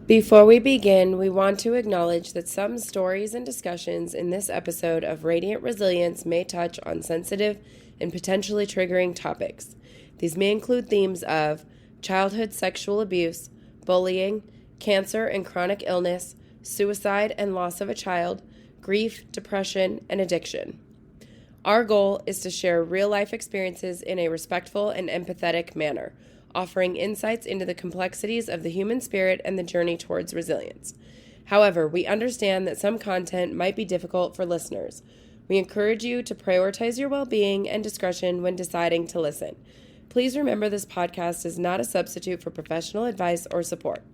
Before we begin, we want to acknowledge that some stories and discussions in this episode of Radiant Resilience may touch on sensitive and potentially triggering topics. These may include themes of childhood sexual abuse, bullying, cancer and chronic illness, suicide and loss of a child, grief, depression, and addiction. Our goal is to share real life experiences in a respectful and empathetic manner, offering insights into the complexities of the human spirit and the journey towards resilience. However, we understand that some content might be difficult for listeners. We encourage you to prioritize your well being and discretion when deciding to listen. Please remember this podcast is not a substitute for professional advice or support.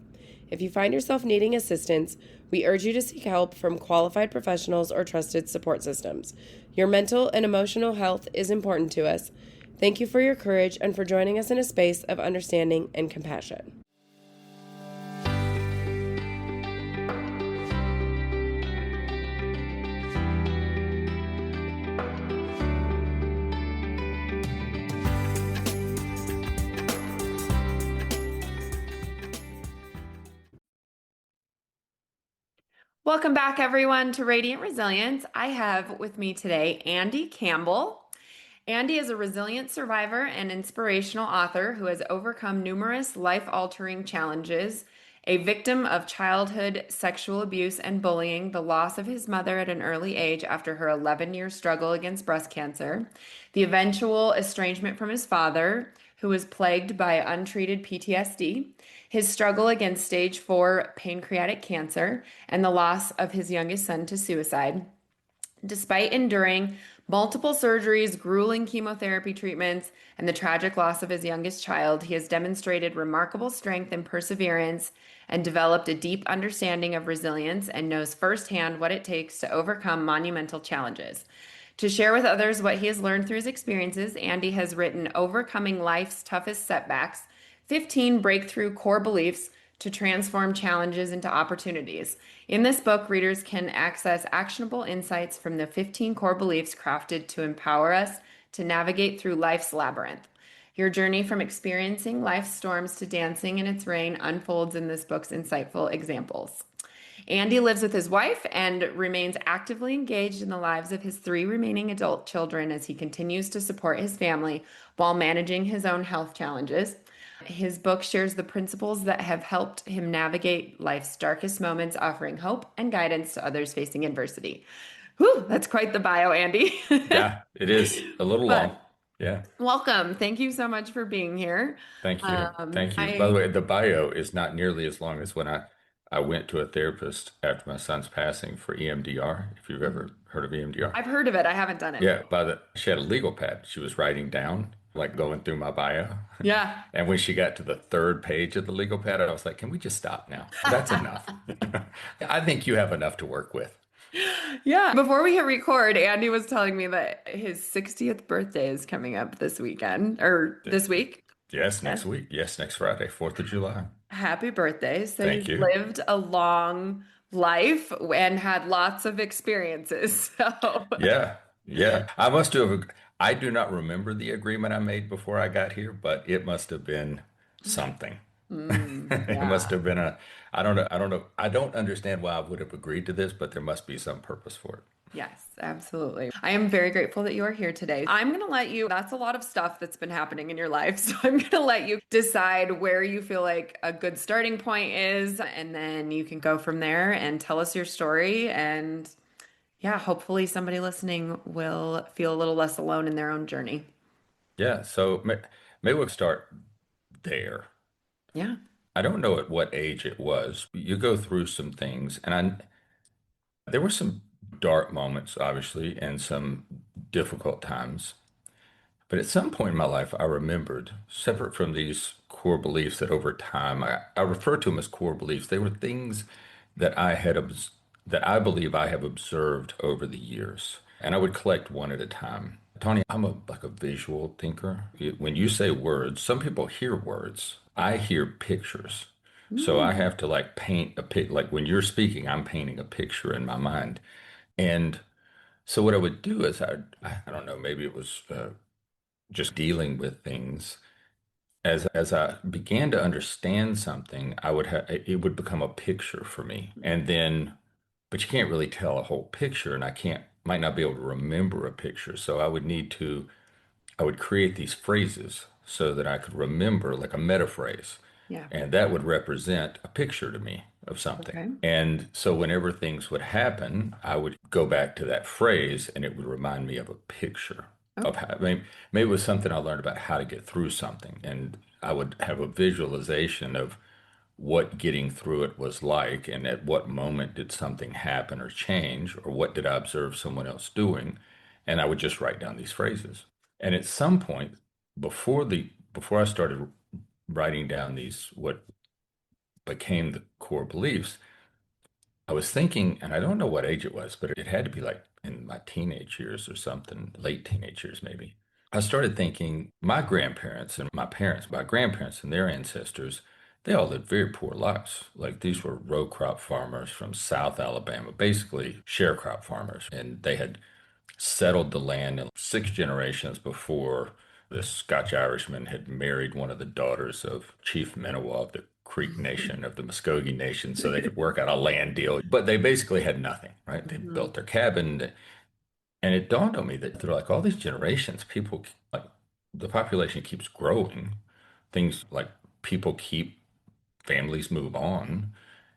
If you find yourself needing assistance, we urge you to seek help from qualified professionals or trusted support systems. Your mental and emotional health is important to us. Thank you for your courage and for joining us in a space of understanding and compassion. Welcome back, everyone, to Radiant Resilience. I have with me today Andy Campbell. Andy is a resilient survivor and inspirational author who has overcome numerous life-altering challenges, a victim of childhood sexual abuse and bullying, the loss of his mother at an early age after her 11-year struggle against breast cancer, the eventual estrangement from his father, who was plagued by untreated PTSD, his struggle against stage 4 pancreatic cancer, and the loss of his youngest son to suicide. Despite enduring multiple surgeries, grueling chemotherapy treatments, and the tragic loss of his youngest child, he has demonstrated remarkable strength and perseverance and developed a deep understanding of resilience and knows firsthand what it takes to overcome monumental challenges. To share with others what he has learned through his experiences, Andy has written Overcoming Life's Toughest Setbacks, 15 Breakthrough Core Beliefs to Transform Challenges into Opportunities. In this book, readers can access actionable insights from the 15 core beliefs crafted to empower us to navigate through life's labyrinth. Your journey from experiencing life's storms to dancing in its rain unfolds in this book's insightful examples. Andy lives with his wife and remains actively engaged in the lives of his 3 remaining adult children as he continues to support his family while managing his own health challenges. His book shares the principles that have helped him navigate life's darkest moments, offering hope and guidance to others facing adversity. Whew, that's quite the bio, Andy. Yeah, it is a little long. But Yeah, welcome. Thank you so much for being here. thank you. Thank you. By the I way, the bio is not nearly as long as when I went to a therapist after my son's passing for EMDR, if you've ever heard of EMDR. I've heard of it. I haven't done it. Yeah, she had a legal pad. She was writing down, like going through my bio. Yeah. And when she got to the third page of the legal pad, I was like, can we just stop now? That's enough. I think you have enough to work with. Yeah. Before we hit record, Andy was telling me that his 60th birthday is coming up this weekend or this week. Yes, Yes. next week. Yes, next Friday, 4th of July. Happy birthday. So Thank you've you. lived a long life and had lots of experiences. So, Yeah, yeah. I must have. I do not remember the agreement I made before I got here, but it must have been something. It must yeah. have been a. I don't know. I don't know. I don't understand why I would have agreed to this, but there must be some purpose for it. Yes, absolutely. I am very grateful that you are here today. I'm going to let you, that's a lot of stuff that's been happening in your life. So I'm going to let you decide where you feel like a good starting point is. And then you can go from there and tell us your story. And yeah, hopefully somebody listening will feel a little less alone in their own journey. Yeah. So maybe we'll start there. Yeah. I don't know at what age it was. You go through some things, and there were some dark moments, obviously, and some difficult times. But at some point in my life, I remembered, separate from these core beliefs that over time, I refer to them as core beliefs. They were things that that I believe I have observed over the years. And I would collect one at a time. Tawny, I'm like a visual thinker. When you say words, some people hear words. I hear pictures. So I Mm. have to like paint a like when you're speaking, I'm painting a picture in my mind. And so what I would do is I don't know, maybe it was just dealing with things. as I began to understand something, I would have it would become a picture for me. And then, but you can't really tell a whole picture, and I can't might not be able to remember a picture. So I would create these phrases so that I could remember like a meta phrase. Yeah. And that would represent a picture to me of something. Okay. And so whenever things would happen, I would go back to that phrase and it would remind me of a picture of Okay. how, maybe it was something I learned about how to get through something. And I would have a visualization of what getting through it was like and at what moment did something happen or change or what did I observe someone else doing. And I would just write down these phrases. And at some point before I started writing down these what became the core beliefs, I was thinking, and I don't know what age it was, but it had to be like in my teenage years or something, late teenage years maybe. I started thinking my grandparents and my parents, my grandparents and their ancestors, they all lived very poor lives. Like these were row crop farmers from South Alabama, basically sharecrop farmers. And they had settled the land in 6 generations before the Scotch Irishman had married one of the daughters of Chief Manawa of the Creek Nation of the Muskogee Nation so they could work out a land deal. But they basically had nothing, right? They Mhm. built their cabin. And it dawned on me that through like all these generations, people like the population keeps growing. Things like people keep, families move on,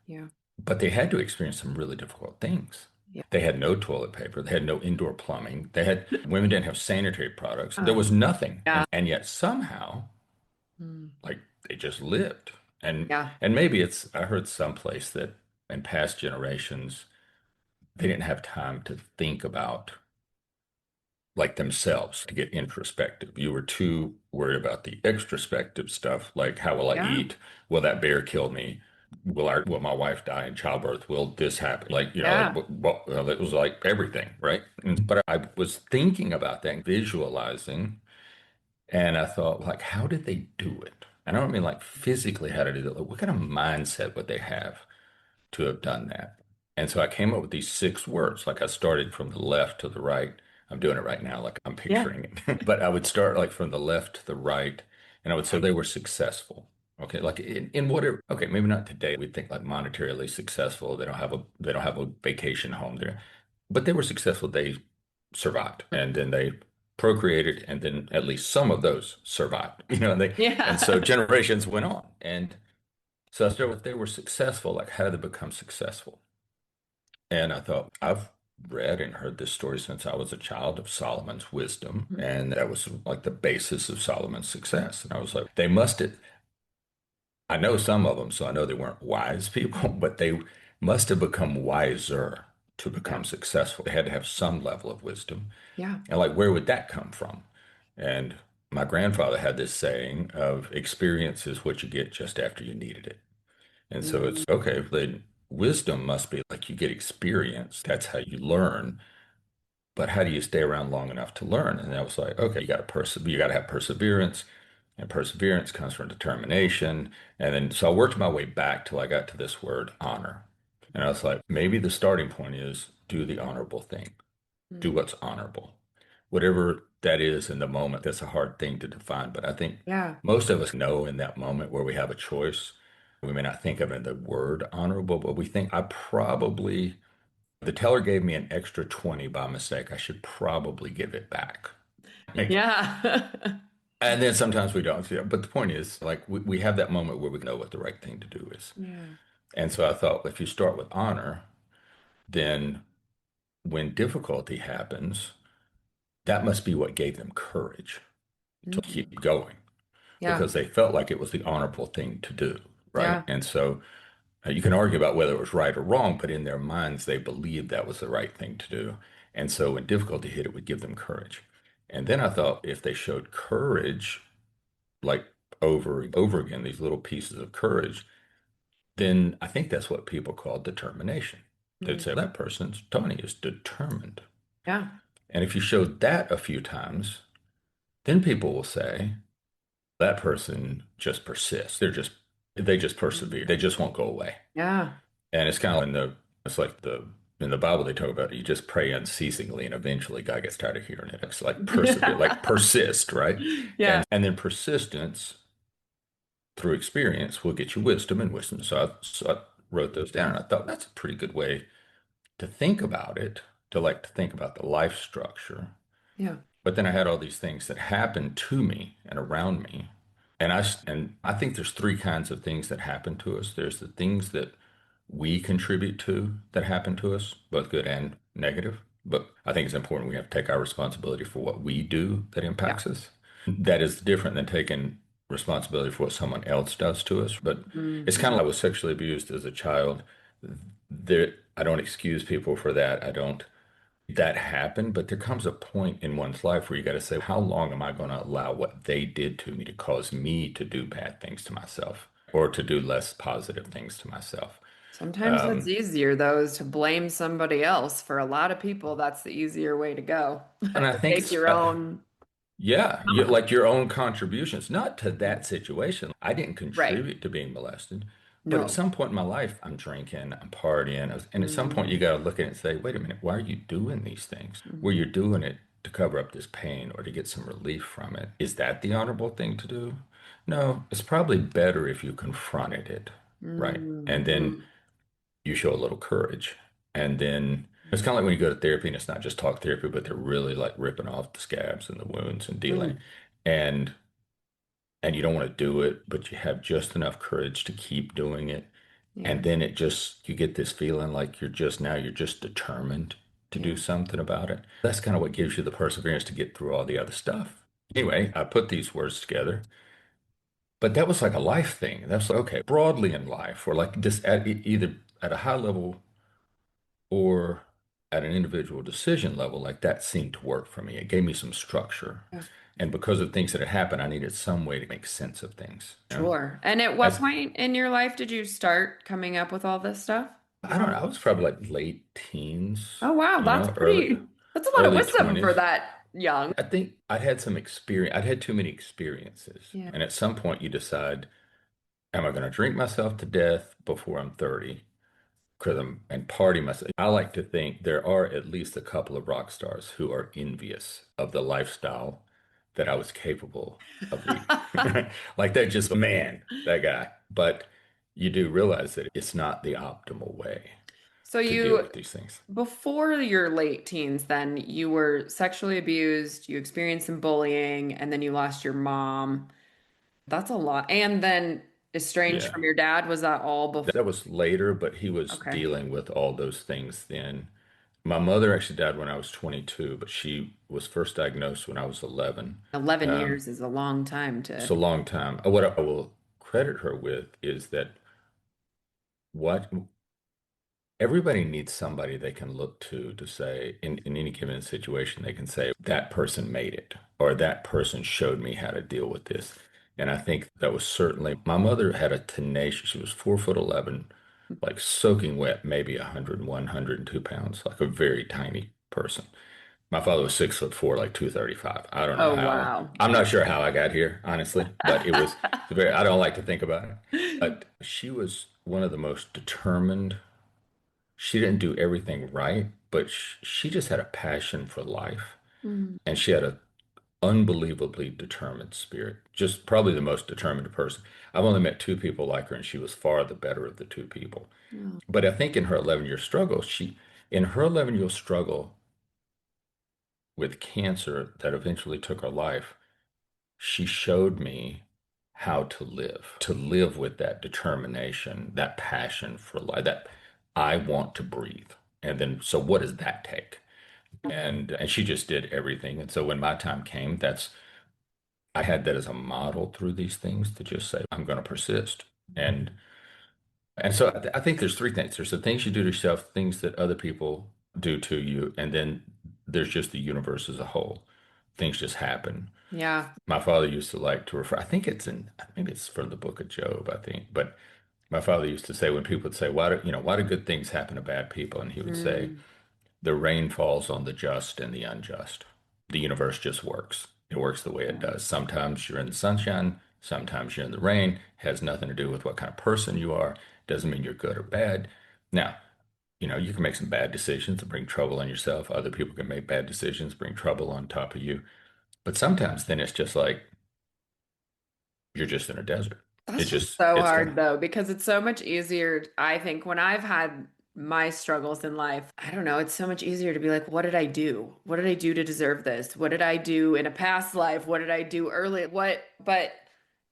Yeah. but they had to experience some really difficult things. Yeah. They had no toilet paper. They had no indoor plumbing. They had women didn't have sanitary products. There Um, was nothing. yeah. And yet somehow, Mm. like they just lived. Yeah. And maybe it's I heard someplace that in past generations, they didn't have time to think about like themselves to get introspective. You were too worried about the extrospective stuff, like how will I Yeah. eat? Will that bear kill me? Will my wife die in childbirth? Will this happen? Like, like Yeah. well, it was like everything, right? But I was thinking about that, visualizing, and I thought, like, how did they do it? And I don't mean like physically how did they do it? Like, what kind of mindset would they have to have done that? And so I came up with these 6 words. Like I started from the left to the right. I'm doing it right now, like I'm Yeah. picturing it. But I would start like from the left to the right, and I would say they were successful. Okay, like in whatever. Okay, maybe not today. We think like monetarily successful. They don't have a vacation home there, but they were successful. They survived, and then they procreated, and then at least some of those survived. And so Yeah. generations went on, and so I started with they were successful. Like how did they become successful? And I thought, I've read and heard this story since I was a child of Solomon's wisdom. And that was like the basis of Solomon's success. And I was like, they must have, I know some of them, so I know they weren't wise people, but they must have become wiser to Yeah. become successful. They had to have some level of wisdom. Yeah. And like, where would that come from? And my grandfather had this saying of experience is what you get just after you needed it. And so Mm. it's okay, then wisdom must be like you get experience. That's how you learn. But how do you stay around long enough to learn? And I was like, okay, you got to persevere, you got to have perseverance. And perseverance comes from determination. And then so I worked my way back till I got to this word honor. And I was like, maybe the starting point is do the honorable thing. Do Mm. what's honorable. Whatever that is in the moment, that's a hard thing to define. But I think Yeah. most of us know in that moment where we have a choice, we may not think of it in the word honorable, but we think the teller gave me an extra 20 by mistake. I should probably give it back. Like, Yeah. and then sometimes we don't. Yeah, but the point is, like, we have that moment where we know what the right thing to do is. Yeah. And so I thought, if you start with honor, then when difficulty happens, that must be what gave them courage to Mm. keep going Yeah. because they felt like it was the honorable thing to do, right? Yeah. And so you can argue about whether it was right or wrong, but in their minds, they believed that was the right thing to do. And so when difficulty hit, it would give them courage. And then I thought if they showed courage, like over and over again, these little pieces of courage, then I think that's what people call determination. They'd Mm. say, that person's, Tony is determined. Yeah. And if you showed that a few times, then people will say, that person just persists. They just Mm. persevere. They just won't go away. Yeah. And it's kind of it's like in the Bible they talk about it, you just pray unceasingly and eventually God gets tired of hearing it. It's like persevere, like persist, right? Yeah. And then persistence. through experience will get you wisdom and wisdom. So I wrote those down and I thought that's a pretty good way to think about it, to think about the life structure. Yeah. But then I had all these things that happened to me and around me. And I think there's three kinds of things that happen to us. There's the things that we contribute to that happen to us, both good and negative. But I think it's important we have to take our responsibility for what we do that Yeah. impacts us. That is different than taking responsibility for what someone else does to us. But it's kind of Hmm. like I was sexually abused as a child. I don't excuse people for that. I don't that happened, but there comes a point in one's life where you got to say, how long am I going to allow what they did to me to cause me to do bad things to myself or to do less positive things to myself? Sometimes that's Um, easier, though, is to blame somebody else. For a lot of people, that's the easier way to go. and I To think take it's, your own yeah, chemicals. like your own contributions, not to Yeah. that situation. I didn't Right. contribute to being molested, but at No. some point in my life, I'm drinking, I'm partying, and at some point, you Mm-hmm. got to look at it and say, wait a minute, why are you doing these things? Well, you're doing it to cover up this pain or to get some relief from it. Is that the honorable thing to do? No, it's probably better if you confronted it, right? And then Mm-hmm. you show a little courage. And then it's kind of like when you go to therapy and it's not just talk therapy, but they're really like ripping off the scabs and the wounds and dealing. Mm. And and you don't want to do it, but you have just enough courage to keep doing it. Yeah. And then you get this feeling like you're just determined to do Yeah. something about it. That's kind of what gives you the perseverance to get through all the other stuff. Anyway, I put these words together, but that was like a life thing. That's like, okay, broadly in life, or like just either at a high level or at an individual decision level, like that seemed to work for me. It gave me some structure. Yeah. And because of things that had happened, I needed some way to make sense of things. You know? Sure. And at what As point in your life did you start coming up with all this stuff? I don't know, I was probably like late teens, Oh, wow. That's early pretty, that's a lot of early wisdom for 20s. that young. I think I'd had some experience. I'd had too many experiences. Yeah. And at some point you decide, am I going to drink myself to death before I'm 30? Because and party myself. I like to think there are at least a couple of rock stars who are envious of the lifestyle that I was capable of leading. Like they're just, man, that guy. But you do realize that it's not the optimal way So to deal you, with these things. before your late teens, then you were sexually abused, you experienced some bullying, and then you lost your mom. That's a lot. And then estranged Yeah. from your dad. Was that all before? That was later, but he was Okay. dealing with all those things then. My mother actually died when I was 22, but she was first diagnosed when I was 11. 11 Um, years is a long time it's a to. long time. What I will credit her with is that what everybody needs somebody they can look to say in any given situation, they can say, that person made it, or that person showed me how to deal with this. And I think that was certainly my mother had a tenacious, she was 4 foot 11, like soaking wet, maybe 101, 102 pounds, like a very tiny person. My father was 6 foot 4, like 235. I don't know Oh, how. wow. I'm not sure how I got here, honestly, but it was very, I don't like to think about it. But she was one of the most determined. She didn't do everything right, but she just had a passion for life. Mm. And she had an unbelievably determined spirit, just probably the most determined person. I've only met two people like her, and she was far the better of the two people. Oh. But I think in her 11-year struggle, in her 11-year struggle with cancer that eventually took her life, she showed me how to live with that determination, that passion for life, that I want to breathe. And then, so what does that take? And she just did everything. And so when my time came, I had that as a model through these things to just say, I'm going to persist. And so I think there's three things. There's the things you do to yourself, things that other people do to you, and then there's just the universe as a whole. Things just happen. Yeah. My father used to like to refer, I think maybe it's from the book of Job, I think, but my father used to say when people would say, why do good things happen to bad people? And he would say, Mm. the rain falls on the just and the unjust. The universe just works. It works the way it Yeah. does. Sometimes you're in the sunshine, sometimes you're in the rain. It has nothing to do with what kind of person you are. Doesn't mean you're good or bad. Now, you can make some bad decisions and bring trouble on yourself. Other people can make bad decisions, bring trouble on top of you. But sometimes then it's just like you're just in a desert. It That's just just, so it's hard gonna. though, because it's so much easier. I think when I've had my struggles in life, I don't know, it's so much easier to be like, what did I do? What did I do to deserve this? What did I do in a past life? What did I do early? But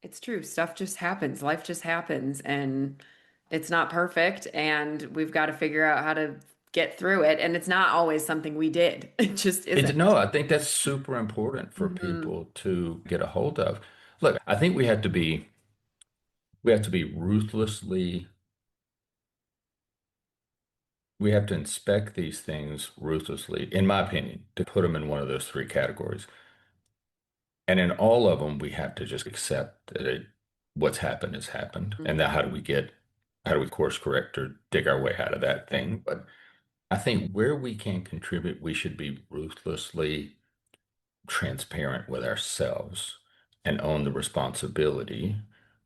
it's true. Stuff just happens. Life just happens and it's not perfect. And we've got to figure out how to get through it. And it's not always something we did. It just isn't. No, I think that's super important for Mhm. people to get a hold of. Look, I think we have to be ruthlessly, we have to inspect these things ruthlessly, in my opinion, to put them in one of those three categories. And in all of them, we have to just accept that what's happened has happened. And now how do we course correct or dig our way out of that thing? But I think where we can contribute, we should be ruthlessly transparent with ourselves and own the responsibility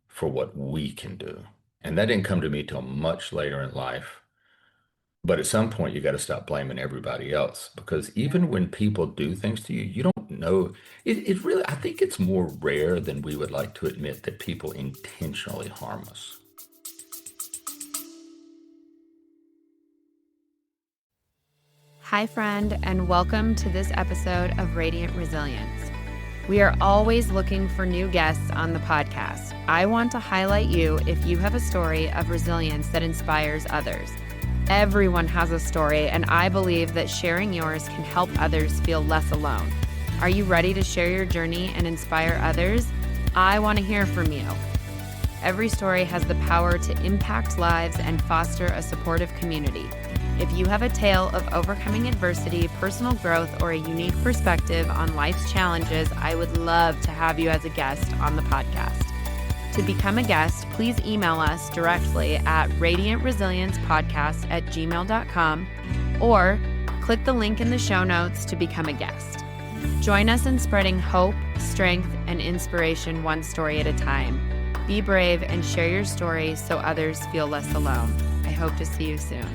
for what we can do. And that didn't come to me till much later in life. But at some point, you got to stop blaming everybody else because even when people do things to you, you don't know. It really, I think it's more rare than we would like to admit that people intentionally harm us. Hi, friend, and welcome to this episode of Radiant Resilience. We are always looking for new guests on the podcast. I want to highlight you if you have a story of resilience that inspires others. Everyone has a story, and I believe that sharing yours can help others feel less alone. Are you ready to share your journey and inspire others? I want to hear from you. Every story has the power to impact lives and foster a supportive community. If you have a tale of overcoming adversity, personal growth, or a unique perspective on life's challenges, I would love to have you as a guest on the podcast. To become a guest, please email us directly at radiantresiliencepodcast@gmail.com or click the link in the show notes to become a guest. Join us in spreading hope, strength, and inspiration one story at a time. Be brave and share your story so others feel less alone. I hope to see you soon.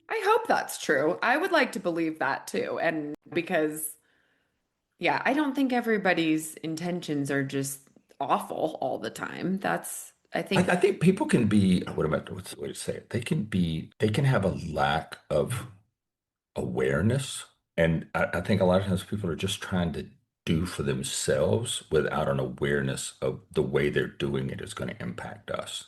I hope that's true. I would like to believe that too. And because, yeah, I don't think everybody's intentions are just awful all the time. I think I think people can be, what's the way to say it? They can have a lack of awareness. And I think a lot of times people are just trying to do for themselves without an awareness of the way they're doing it is going to impact us.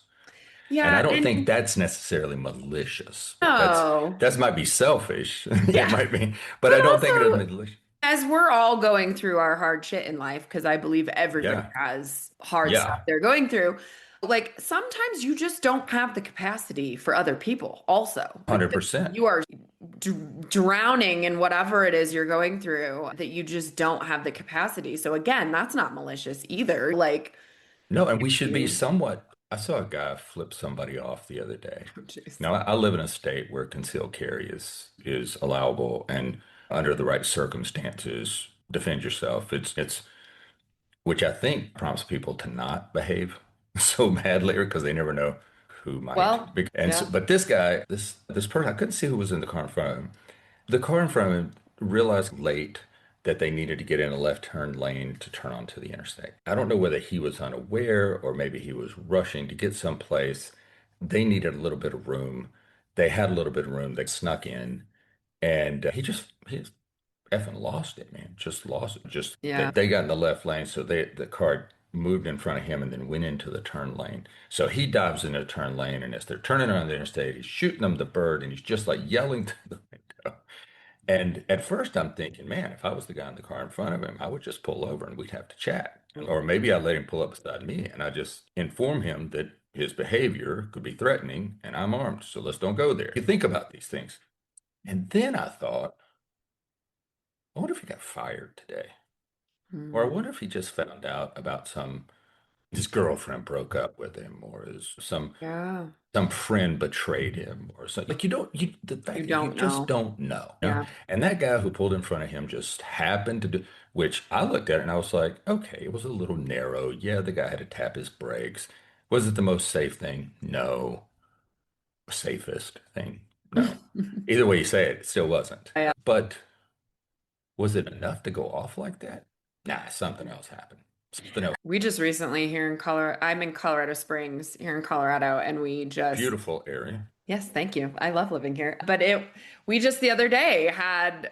And I yeah, don't think and that's necessarily malicious. no. That might be selfish. It Yeah. might be, but But I don't think it is also, malicious. as we're all going through our hard shit in life, because I believe everybody Yeah. has hard stuff Yeah. they're going through, like sometimes you just don't have the capacity for other people, also, because 100%. you are drowning in whatever it is you're going through that you just don't have the capacity. So, again, that's not malicious either. Like, No, and we should be you, somewhat. I saw a guy flip somebody off the other day. oh, jeez. Now, I live in a state where concealed carry is allowable, and under the right circumstances, defend yourself. It's which I think prompts people to not behave so badly because they never know who might. Well, And so, yeah. but this guy, this person, I couldn't see who was in the car in front of him. The car in front of him realized late that they needed to get in a left turn lane to turn onto the interstate. I don't know whether he was unaware or maybe he was rushing to get someplace. They needed a little bit of room. They had a little bit of room. They snuck in, and he just effing lost it, man. Just lost it. Just Yeah. they got in the left lane, so the car moved in front of him and then went into the turn lane. So he dives into the turn lane, and as they're turning around the interstate, he's shooting them the bird, and he's just like yelling to the window. And at first, I'm thinking, man, if I was the guy in the car in front of him, I would just pull over and we'd have to chat. Or maybe I'd let him pull up beside me and I just inform him that his behavior could be threatening and I'm armed. So let's don't go there. You think about these things. And then I thought, I wonder if he got fired today. Or I Hmm. wonder if he just found out about his girlfriend broke up with him or Yeah. some friend betrayed him or something. Like the You fact that you don't just know. don't know. You know? Yeah. And that guy who pulled in front of him just happened to do, which I looked at it and I was like, okay, it was a little narrow. Yeah, the guy had to tap his brakes. Was it the most safe thing? No. Safest thing? No. Either way you say it, it still wasn't. Yeah. But was it enough to go off like that? Nah, something else happened. Something else. We just recently here in Colorado, I'm in Colorado Springs here in Colorado, and we just, Beautiful area. yes, thank you. I love living here. But we just the other day had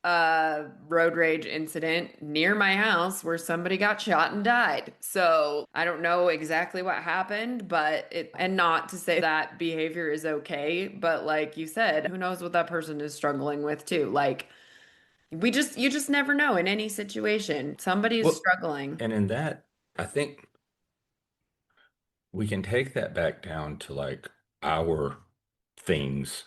a road rage incident near my house where somebody got shot and died. So I don't know exactly what happened, and not to say that behavior is okay, but like you said, who knows what that person is struggling with too. Like, you just never know in any situation. Somebody is Well, struggling. and in that, I think we can take that back down to like our things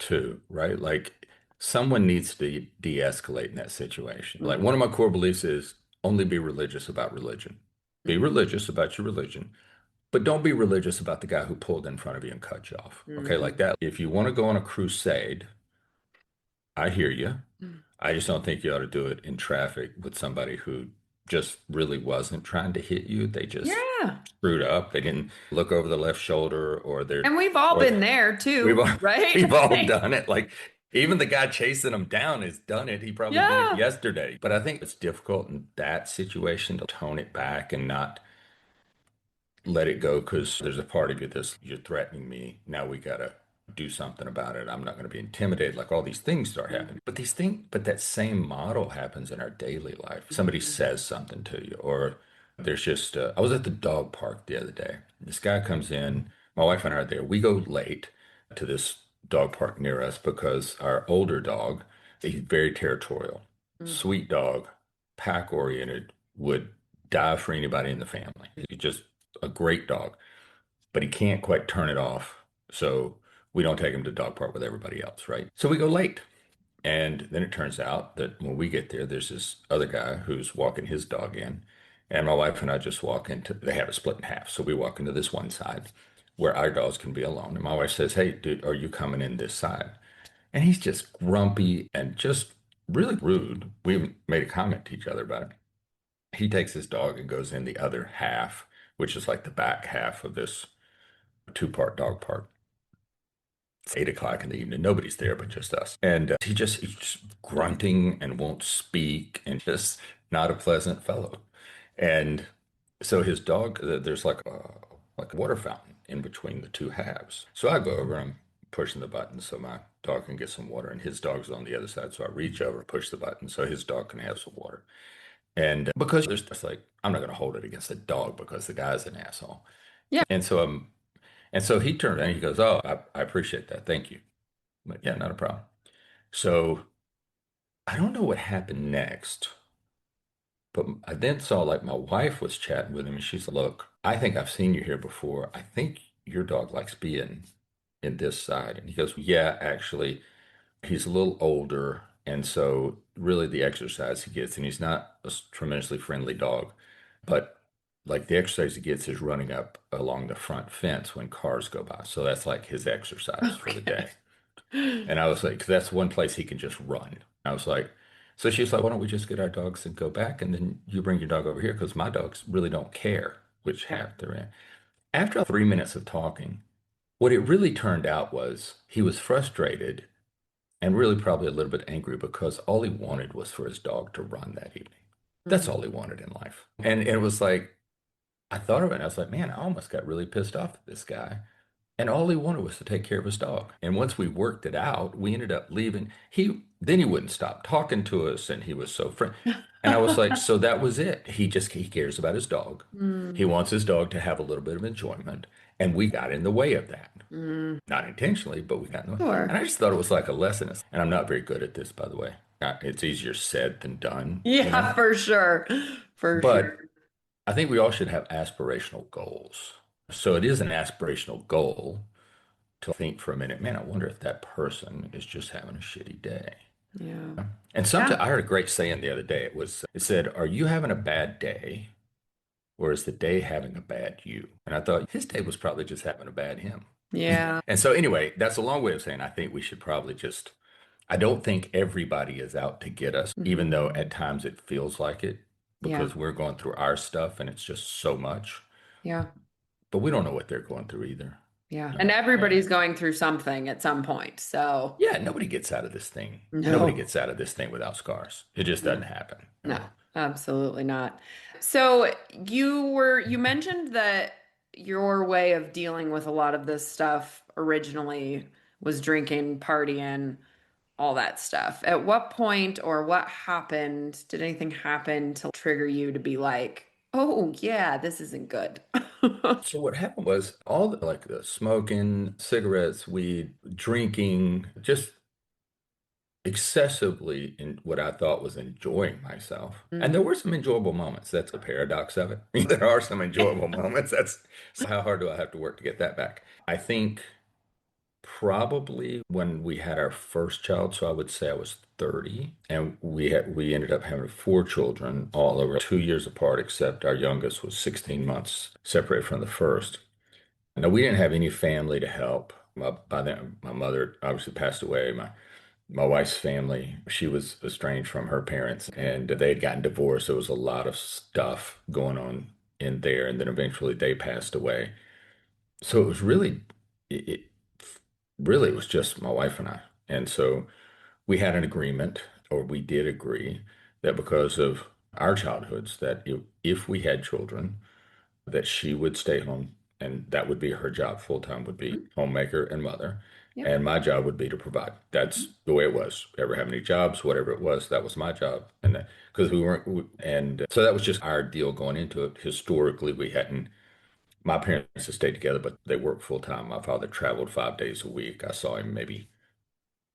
too, right? Like someone needs to de-escalate in that situation. Like Mhm. one of my core beliefs is only be religious about religion. Be Mhm. religious about your religion, but don't be religious about the guy who pulled in front of you and cut you off. Okay, like Mhm. that. If you want to go on a crusade, I hear you. I just don't think you ought to do it in traffic with somebody who just really wasn't trying to hit you. They just Yeah. screwed up. They didn't look over the left shoulder And we've all or been there we've too, all, right? we've all Like, done it. Like even the guy chasing him down has done it. He probably did it yeah. yesterday. But I think it's difficult in that situation to tone it back and not let it go because there's a part of you that's you're threatening me. Now we gotta do something about it. I'm not going to be intimidated. Like all these things start happening. But these things, but that same model happens in our daily life. Somebody Mhm. says something to you, or there's just, I was at the dog park the other day. This guy comes in, my wife and I are there. We go late to this dog park near us because our older dog, he's very territorial, Mhm. sweet dog, pack oriented, would die for anybody in the family. He's just a great dog, but he can't quite turn it off. So we don't take him to dog park with everybody else, right? So we go late. And then it turns out that when we get there, there's this other guy who's walking his dog in. And my wife and I just walk into, they have it split in half. So we walk into this one side where our dogs can be alone. And my wife says, "Hey, dude, are you coming in this side?" And he's just grumpy and just really rude. We even made a comment to each other about it. He takes his dog and goes in the other half, which is like the back half of this two-part dog park. It's 8 o'clock in the evening. Nobody's there but just us. And he's just grunting and won't speak and just not a pleasant fellow. And so his dog, there's like a water fountain in between the two halves. So I go over and I'm pushing the button so my dog can get some water, and his dog's on the other side. So I reach over, push the button so his dog can have some water. And because there's just like, I'm not going to hold it against the dog because the guy's an asshole. Yeah. And so and so he turned and he goes, "Oh, I appreciate that. Thank you." But yeah, not a problem. So I don't know what happened next, but I then saw like my wife was chatting with him and she's like, "Look, I think I've seen you here before. I think your dog likes being in this side." And he goes, "Yeah, actually, he's a little older. And so really the exercise he gets, and he's not a tremendously friendly dog, but like the exercise he gets is running up along the front fence when cars go by. So that's like his exercise for the day." Okay. And I was like, because that's one place he can just run. I was like, so she's like, "Why don't we just get our dogs and go back? And then you bring your dog over here because my dogs really don't care which Yeah. half they're in." After 3 minutes of talking, what it really turned out was he was frustrated and really probably a little bit angry because all he wanted was for his dog to run that evening. That's Mhm. all he wanted in life. And it was like, I thought of it and I was like, man, I almost got really pissed off at this guy. And all he wanted was to take care of his dog. And once we worked it out, we ended up leaving. He wouldn't stop talking to us and he was so friendly. And I was like, so that was it. He cares about his dog. He Mm. wants his dog to have a little bit of enjoyment. And we got in the way of that. Mm. Not intentionally, but we got in the way. And Sure. I just thought it was like a lesson. And I'm not very good at this, by the way. It's easier said than done, you Yeah, know? for sure. For But sure. I think we all should have aspirational goals. So it is an aspirational goal to think for a minute, man, I wonder if that person is just having a shitty day. Yeah. And Yeah. sometimes I heard a great saying the other day. It said, "Are you having a bad day, or is the day having a bad you?" And I thought his day was probably just having a bad him. Yeah. And so anyway, that's a long way of saying I think we should probably just, I don't think everybody is out to get us, even though Mhm. at times it feels like it Yeah. because we're going through our stuff and it's just so much. Yeah. But we don't know what they're going through either. Yeah. And No. everybody's going through something at some point. So, Yeah, nobody gets out of this thing. Nobody no. gets out of this thing without scars. It just doesn't No. happen. No. Absolutely not. So you mentioned that your way of dealing with a lot of this stuff originally was drinking, partying, all that stuff. At what point or what happened, did anything happen to trigger you to be like, oh yeah, this isn't good? So what happened was all the like the smoking, cigarettes, weed, drinking, just excessively in what I thought was enjoying myself. And there Mm. were some enjoyable moments. That's the paradox of it. There are some enjoyable moments. That's so how hard do I have to work to get that back? I think probably when we had our first child, so I would say I was 30, and we ended up having four children all over 2 years apart, except our youngest was 16 months separated from the first. Now we didn't have any family to help. By then, my mother obviously passed away. My wife's family, she was estranged from her parents and they had gotten divorced. There was a lot of stuff going on in there. And then eventually they passed away. So it was it really, it was just my wife and I. And so we had an agreement, or we did agree, that because of our childhoods, that if we had children, that she would stay home and that would be her job full time would be homemaker and mother. Yep. And my job would be to provide. That's the way it was. Ever have any jobs, whatever it was, that was my job. And because we weren't, and so that was just our deal going into it. Historically, we hadn't, my parents had stayed together, but they worked full time. My father traveled 5 days a week. I saw him maybe,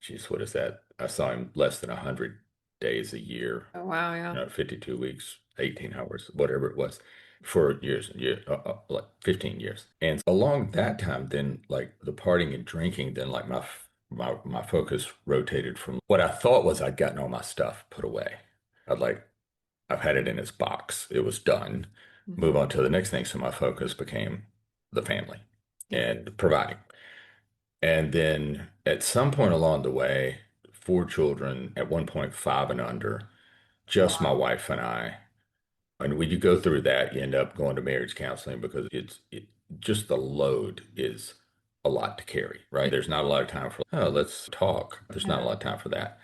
geez, what is that? I saw him less than 100 days a year, Oh, wow, yeah. 52 weeks, 18 hours, whatever it was, for years and years, like 15 years. And along that time, then like the partying and drinking, then like my focus rotated from what I thought was I'd gotten all my stuff put away. I'd like, I've had it in its box. It was done. Move Mhm. on to the next thing. So my focus became the family Yep. and providing. And then at some point along the way, four children, at one point five and under, just my Wow. wife and I. And when you go through that, you end up going to marriage counseling because just the load is a lot to carry, right? There's not a lot of time for, oh, let's talk. There's not a Yeah. lot of time for that.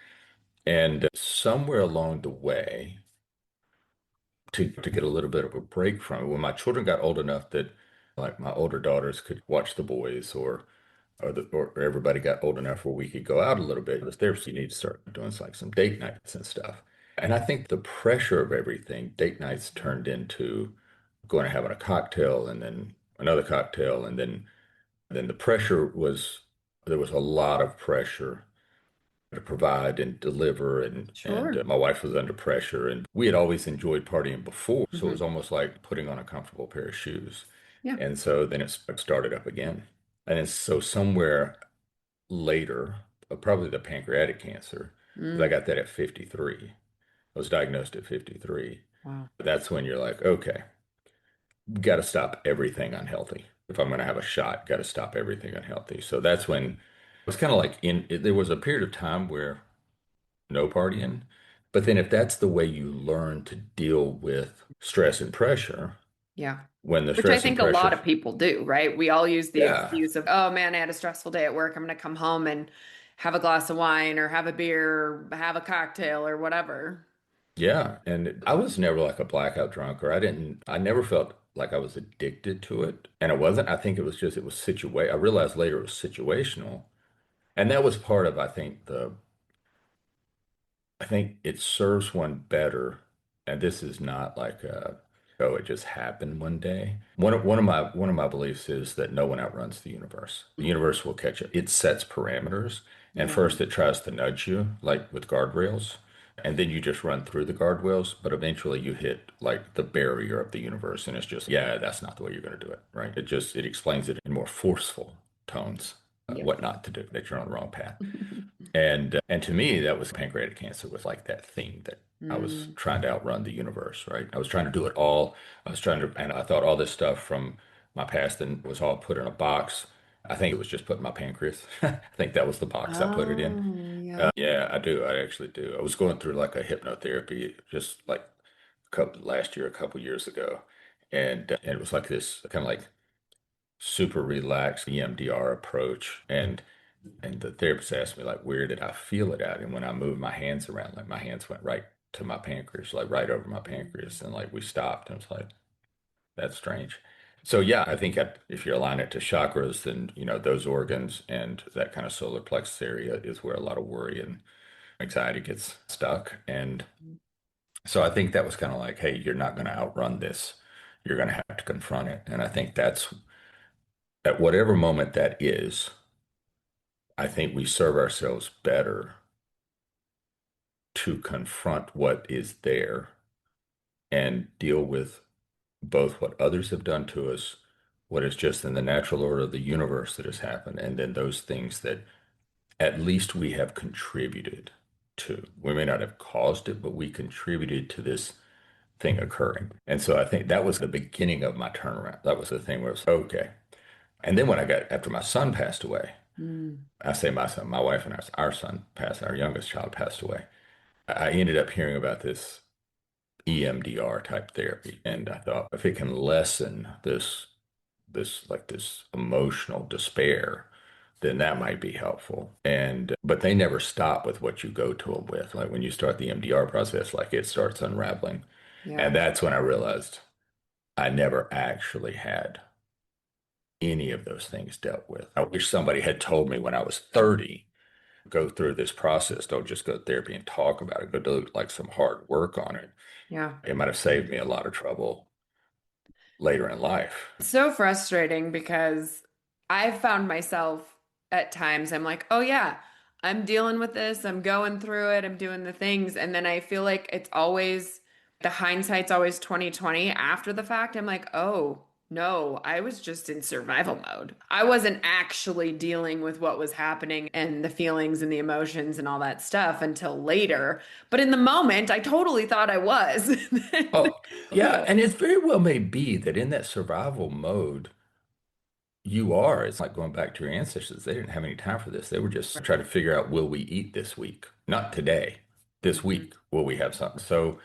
And somewhere along the way, to get a little bit of a break from it, when my children got old enough that like my older daughters could watch the boys or everybody got old enough where we could go out a little bit. There's you need to start doing like some date nights and stuff. And I think the pressure of everything, date nights turned into going and having a cocktail and then another cocktail and then the pressure was there was a lot of pressure to provide and deliver and Sure. my wife was under pressure and we had always enjoyed partying before, so it was Hmm. almost like putting on a comfortable pair of shoes. Yeah. And so then it started up again. And then so somewhere later, probably the pancreatic cancer, because I Mm. got that at 53. I was diagnosed at 53. Wow. That's when you're like, okay, got to stop everything unhealthy. If I'm going to have a shot, got to stop everything unhealthy. So that's when it was kind of like there was a period of time where no partying. But then if that's the way you learn to deal with stress and pressure, Yeah. when the Which I stress and think a pressure, lot of people do, right? We all use the yeah, excuse of, oh man, I had a stressful day at work. I'm going to come home and have a glass of wine or have a beer or have a cocktail or whatever. yeah. And I was never like a blackout drunk, or I never felt like I was addicted to it. And it wasn't, I think it was just, it was I realized later it was situational. And that was part of, I think it serves one better. And this is not like oh, it just happened one day. One of my beliefs is that no one outruns the universe. The universe will catch it. It sets parameters, and Yeah. first it tries to nudge you, like with guardrails, and then you just run through the guardrails. But eventually you hit like the barrier of the universe, and it's just yeah, that's not the way you're going to do it, right? It explains it in more forceful tones, Yep. what not to do, that you're on the wrong path. And to me, that was pancreatic cancer was like that thing that I was Mm. trying to outrun the universe, right? I was trying to do it all. I was trying to, and I thought all this stuff from my past and was all put in a box. I think it was just put in my pancreas. I think that was the box I put it in. Oh, yeah. Yeah, I do. I actually do. I was going through like a hypnotherapy just like last year, a couple years ago, and it was like this kind of like super relaxed EMDR approach, and the therapist asked me like where did I feel it at, and when I moved my hands around, like my hands went right to my pancreas, like right over my pancreas. And like we stopped and it's like, that's strange. So yeah, I think if you align it to chakras, then those organs and that kind of solar plexus area is where a lot of worry and anxiety gets stuck. And so I think that was kind of like, hey, you're not going to outrun this. You're going to have to confront it. And I think that's at whatever moment that is, I think we serve ourselves better to confront what is there and deal with both what others have done to us, what is just in the natural order of the universe that has happened, and then those things that at least we have contributed to. We may not have caused it, but we contributed to this thing occurring. And so I think that was the beginning of my turnaround. That was the thing where it was okay. And then after my son passed away, Mm. I say my son, my wife and our son passed, our youngest child passed away. I ended up hearing about this EMDR type therapy. And I thought if it can lessen this emotional despair, then that might be helpful. And but they never stop with what you go to them with. Like when you start the MDR process, like it starts unraveling. Yeah. And that's when I realized I never actually had any of those things dealt with. I wish somebody had told me when I was 30, go through this process. Don't just go to therapy and talk about it. Go do like some hard work on it. Yeah. It might have saved me a lot of trouble later in life. It's so frustrating because I've found myself at times, I'm like, oh yeah, I'm dealing with this, I'm going through it, I'm doing the things. And then I feel like it's always the hindsight's always 2020 after the fact. I'm like, oh no, I was just in survival mode. I wasn't actually dealing with what was happening and the feelings and the emotions and all that stuff until later. But in the moment, I totally thought I was. Oh, yeah. And it very well may be that in that survival mode, you are. It's like going back to your ancestors. They didn't have any time for this. They were just trying to figure out, will we eat this week? Not today. This Mhm. week, will we have something? So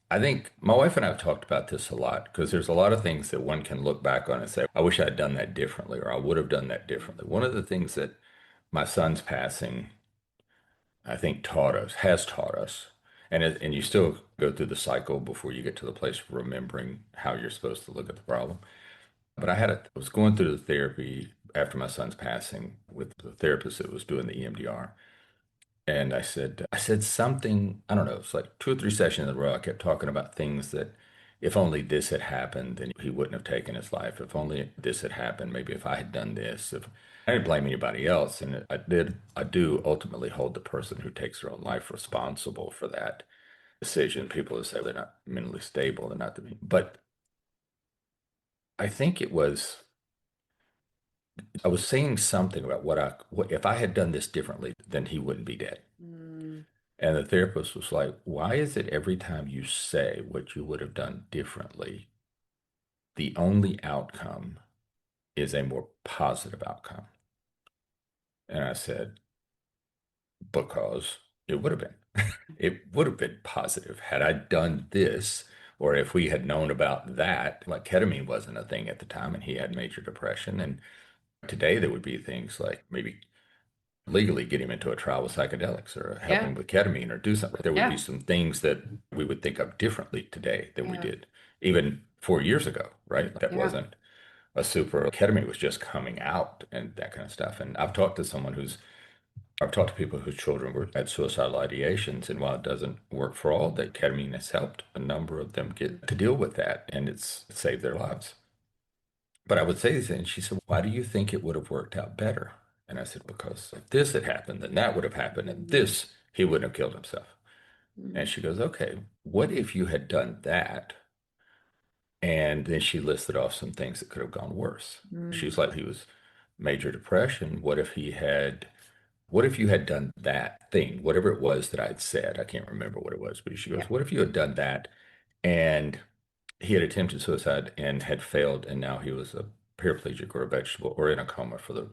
I think my wife and I have talked about this a lot because there's a lot of things that one can look back on and say, I wish I had done that differently, or I would have done that differently. One of the things that my son's passing, I think, has taught us, and you still go through the cycle before you get to the place of remembering how you're supposed to look at the problem. But I was going through the therapy after my son's passing with the therapist that was doing the EMDR. And I said something, I don't know, it's like 2 or 3 sessions in a row. I kept talking about things that if only this had happened, then he wouldn't have taken his life. If only this had happened, maybe if I had done this, if I didn't blame anybody else. And I do ultimately hold the person who takes their own life responsible for that decision. People who say they're not mentally stable, they're not but I think I was saying something about what if I had done this differently, then he wouldn't be dead. Mm. And the therapist was like, why is it every time you say what you would have done differently, the only outcome is a more positive outcome? And I said, because it would have been. It would have been positive had I done this, or if we had known about that. Like ketamine wasn't a thing at the time, and he had major depression. And today there would be things like maybe legally get him into a trial with psychedelics or help Yeah. him with ketamine or do something. There would be Yeah. some things that we would think of differently today than we Yeah. did even 4 years ago, right? That Yeah. wasn't a super ketamine was just coming out and that kind of stuff. And I've talked to people whose children had suicidal ideations, and while it doesn't work for all, that ketamine has helped a number of them get to deal with that, and it's saved their lives. But I would say this, and she said, why do you think it would have worked out better? And I said, because if this had happened, then that would have happened, and Mhm. this, he wouldn't have killed himself. And Mhm. she goes, okay, what if you had done that? And then she listed off some things that could have gone worse. She Mhm. was like, he was major depression. What if you had done that thing, whatever it was that I'd said? I can't remember what it was, but she Yeah. goes, what if you had done that and he had attempted suicide and had failed, and now he was a paraplegic or a vegetable or in a coma for the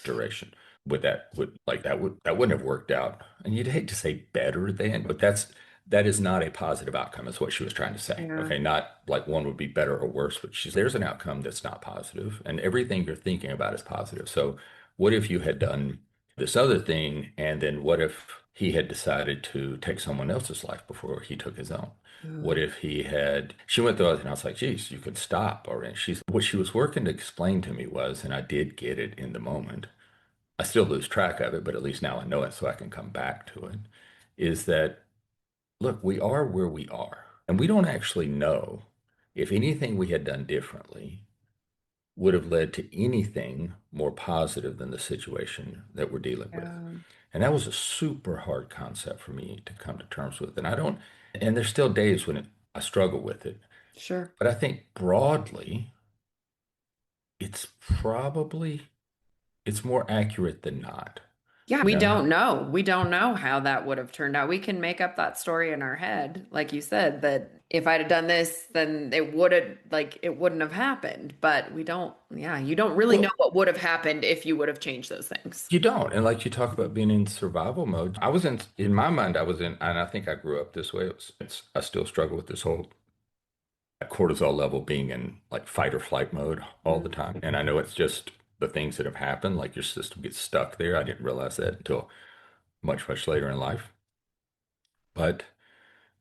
duration? That wouldn't have worked out. And you'd hate to say better than, but that is not a positive outcome, is what she was trying to say. Yeah. Okay, not like one would be better or worse, but there's an outcome that's not positive, and everything you're thinking about is positive. So what if you had done this other thing, and then what if he had decided to take someone else's life before he took his own? What Oh, if he had, she went through it, and I was like, geez, you could stop already. What she was working to explain to me was, and I did get it in the moment, I still lose track of it, but at least now I know it so I can come back to it, is that, look, we are where we are, and we don't actually know if anything we had done differently would have led to anything more positive than the situation that we're dealing with. yeah, And that was a super hard concept for me to come to terms with. And I don't, and there's still days when I struggle with it. sure. But I think broadly, it's probably, it's more accurate than not. Yeah, You we know, don't know. We don't know how that would have turned out. We can make up that story in our head, like you said, that if I'd have done this, then it wouldn't have happened. But we don't, yeah, you don't really know well, what would have happened if you would have changed those things. you don't. And like you talk about being in survival mode, I was in my mind, I was in, and I think I grew up this way. I still struggle with this whole cortisol level being in like fight or flight mode all the Mm. time. And I know it's just the things that have happened, like your system gets stuck there. I didn't realize that until much, much later in life. But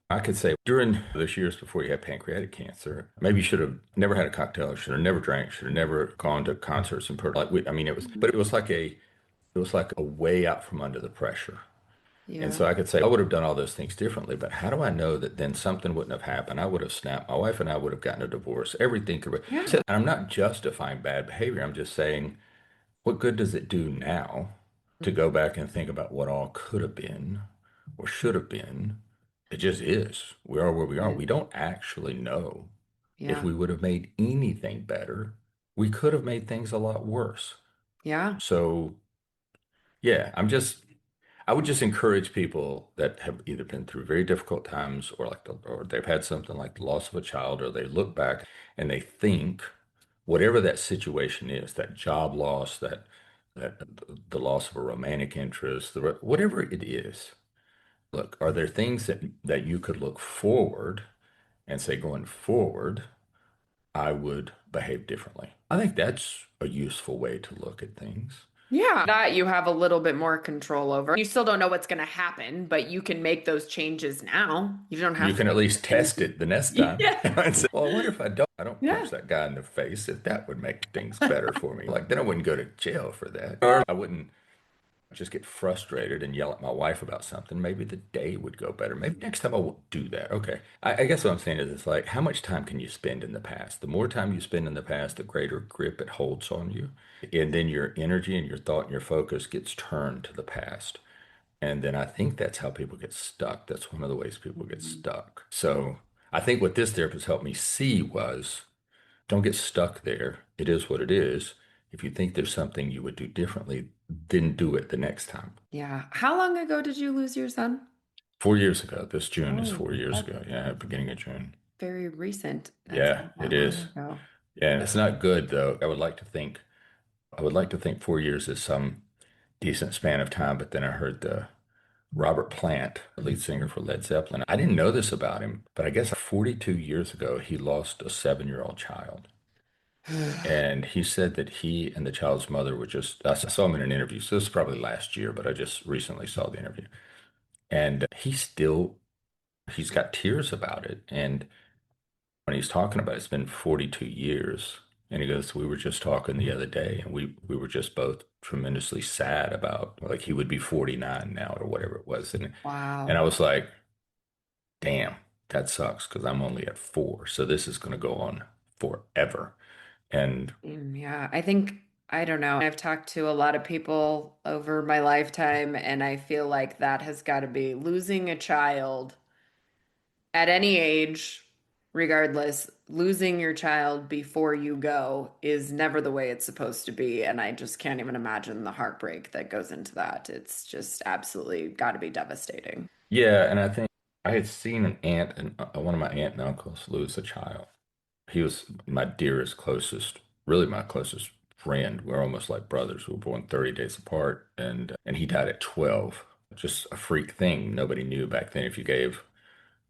I could say during those years before you had pancreatic cancer, maybe you should have never had a cocktail, should have never drank, should have never gone to concerts and I mean, but it was like a way out from under the pressure. And Yeah. so I could say I would have done all those things differently, but how do I know that then something wouldn't have happened? I would have snapped. My wife and I would have gotten a divorce. Everything could have. Yeah. And I'm not justifying bad behavior. I'm just saying, what good does it do now to go back and think about what all could have been or should have been? It just is. We are where we are. Yeah. We don't actually know if Yeah. we would have made anything better. We could have made things a lot worse. Yeah. So, yeah, I would just encourage people that have either been through very difficult times or they've had something like the loss of a child, or they look back and they think whatever that situation is, that job loss, that the loss of a romantic interest, whatever it is, look, are there things that you could look forward and say, going forward, I would behave differently? I think that's a useful way to look at things. Yeah. That you have a little bit more control over. You still don't know what's going to happen, but you can make those changes now. You don't You have to can at make least those test changes. it the next time Yeah. and say, well, I wonder if I don't Yeah. punch that guy in the face, if that would make things better for me. Like, then I wouldn't go to jail for that. Or I wouldn't just get frustrated and yell at my wife about something. Maybe the day would go better. Maybe next time I won't do that. Okay. I guess what I'm saying is it's like, how much time can you spend in the past? The more time you spend in the past, the greater grip it holds on you. And then your energy and your thought and your focus gets turned to the past. And then I think that's how people get stuck. That's one of the ways people get Mhm. stuck. So I think what this therapist helped me see was don't get stuck there. It is what it is. If you think there's something you would do differently, then do it the next time. Yeah. How long ago did you lose your son? 4 years ago, this June is Oh, 4 years that's ago. Yeah, beginning of June. very recent. That's Yeah, not it that long is. ago. Yeah, and it's not good though. I would like to think 4 years is some decent span of time, but then I heard the Robert Plant, the lead singer for Led Zeppelin. I didn't know this about him, but I guess 42 years ago, he lost a 7-year-old child. And he said that he and the child's mother were just, I saw him in an interview. So this is probably last year, but I just recently saw the interview. And he's got tears about it. And when he's talking about it, it's been 42 years. And he goes, we were just talking the other day, and we were just both tremendously sad about, like, he would be 49 now or whatever it was. And I Wow. was like, damn, that sucks because I'm only at 4. So this is going to go on forever. And Yeah, I think, I don't know. I've talked to a lot of people over my lifetime, and I feel like that has got to be losing a child at any age, regardless, losing your child before you go is never the way it's supposed to be. And I just can't even imagine the heartbreak that goes into that. It's just absolutely got to be devastating. yeah, and I think I had seen an aunt and one of my aunt and uncles lose a child. He was my dearest, closest, really my closest friend. We're almost like brothers. We were born 30 days apart, and he died at 12. Just a freak thing. Nobody knew back then if you gave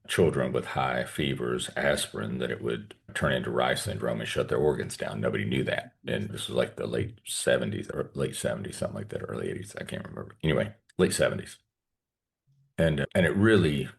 children with high fevers aspirin that it would turn into Rye syndrome and shut their organs down. Nobody knew that. And this was like the late 70s or late 70s, something like that, early 80s. I can't remember. Anyway, late 70s. And it really,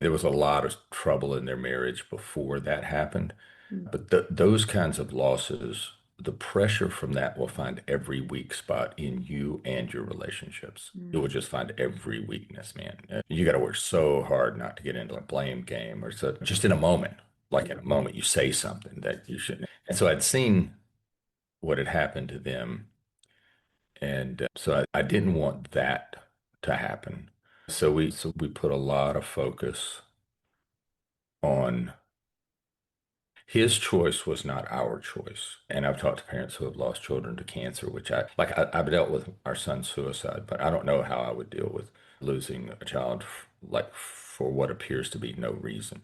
there was a lot of trouble in their marriage before that happened. Mm. But those kinds of losses, the pressure from that will find every weak spot in you and your relationships. It will Mm. just find every weakness, man. You got to work so hard not to get into a blame game or so. Just in a moment, like in a moment, you say something that you shouldn't. And so I'd seen what had happened to them, and so I didn't want that to happen. So we put a lot of focus on his choice was not our choice. And I've talked to parents who have lost children to cancer, which I've dealt with our son's suicide, but I don't know how I would deal with losing a child like for what appears to be no reason.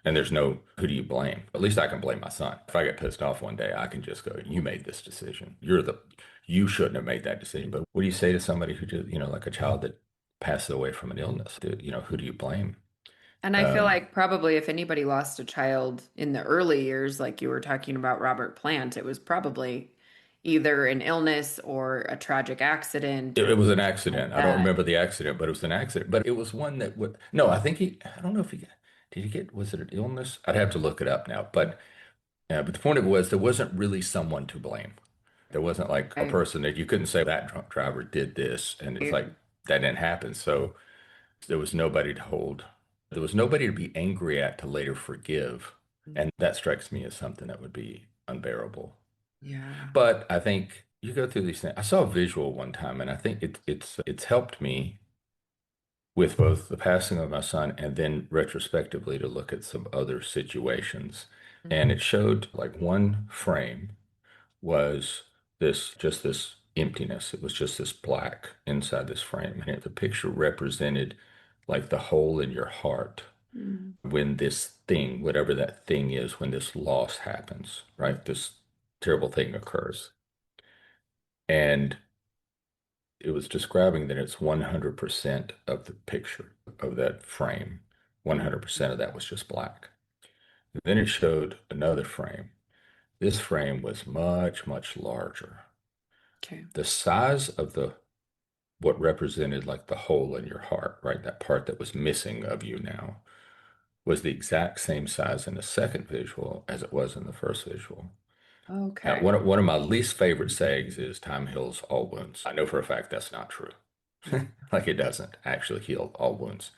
And there's no, who do you blame? At least I can blame my son. If I get pissed off one day, I can just go, you made this decision. You shouldn't have made that decision. But what do you say to somebody who just, like a child that passes away from an illness? Who do you blame? And I feel Um, like probably if anybody lost a child in the early years, like you were talking about Robert Plant, it was probably either an illness or a tragic accident it or was an something like accident. I don't that. remember the accident, but it was an accident. But it was one that would, no, I don't know if did he get, was it an illness? I'd have to look it up now. But the point of it was there wasn't really someone to blame. There wasn't like a Right. person that you couldn't say that drunk driver did this. And it's like, that didn't happen. So there was nobody to hold. There was nobody to be angry at to later forgive. And that strikes me as something that would be unbearable. Yeah. But I think you go through these things. I saw a visual one time, and I think it's helped me with both the passing of my son and then retrospectively to look at some other situations. And it showed like one frame was this emptiness. It was just this black inside this frame. And the picture represented like the hole in your heart Mm. when this thing, whatever that thing is, when this loss happens, right? This terrible thing occurs. And it was describing that it's 100% of the picture of that frame. Mm. 100% of that was just black. Then it showed another frame. This frame was much, much larger. Okay. The size of what represented like the hole in your heart, right? That part that was missing of you now was the exact same size in the second visual as it was in the first visual. Okay. One of my least favorite sayings is time heals all wounds. I know for a fact that's not true. Like it doesn't actually heal all wounds.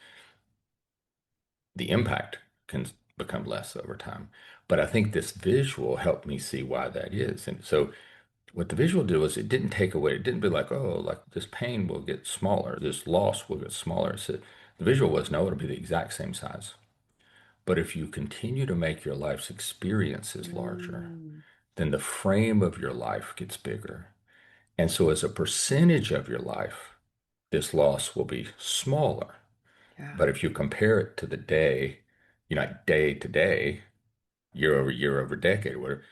The impact can become less over time. But I think this visual helped me see why that is. And so what the visual did was it didn't take away, it didn't be like, oh, like this pain will get smaller, this loss will get smaller. So the visual was no, it'll be the exact same size. But if you continue to make your life's experiences larger, Mm. then the frame of your life gets bigger. And so as a percentage of your life, this loss will be smaller. Yeah. But if you compare it to the day, day to day, year over decade, whatever,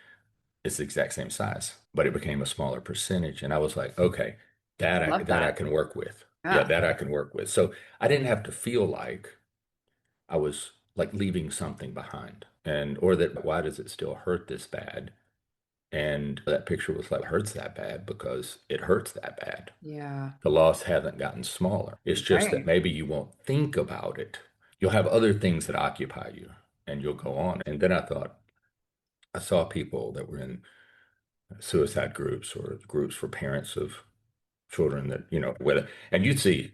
it's the exact same size, but it became a smaller percentage. And I was like, okay, Love that I that. can work with. Yeah, Yeah. that I can work with. So I didn't have to feel like I was like leaving something behind and or that why does it still hurt this bad? And that picture was like hurts that bad because it hurts that bad. Yeah. The loss hasn't gotten smaller. It's just that Right. maybe you won't think about it. You'll have other things that occupy you and you'll go on. And then I thought, I saw people that were in suicide groups or groups for parents of children that, whether, and you'd see,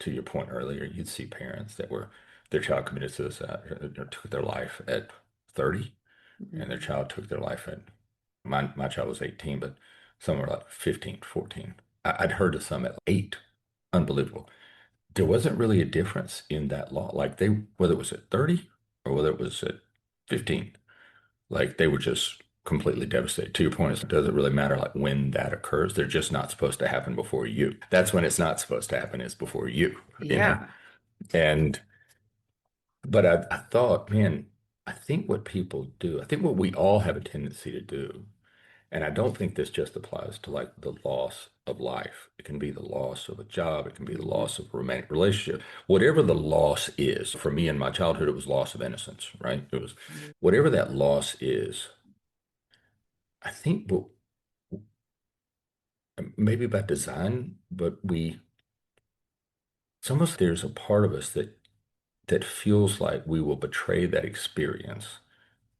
to your point earlier, you'd see parents that were, their child committed suicide or took their life at 30 and their Mm. child took their life at, my child was 18, but some were like 15, 14. I'd heard of some at 8. Unbelievable. There wasn't really a difference in that law. Like whether it was at 30 or whether it was at 15, like they were just completely devastated. To your point, it doesn't really matter like when that occurs. They're just not supposed to happen before you. That's when it's not supposed to happen is before you know? Yeah. And, but I thought, man, I think what people do, I think what we all have a tendency to do, and I don't think this just applies to like the loss of life. It can be the loss of a job. It can be the Mhm. loss of a romantic relationship. Whatever the loss is, for me in my childhood, it was loss of innocence, right? It was whatever that loss is. I think what maybe by design, but It's almost there's a part of us that feels like we will betray that experience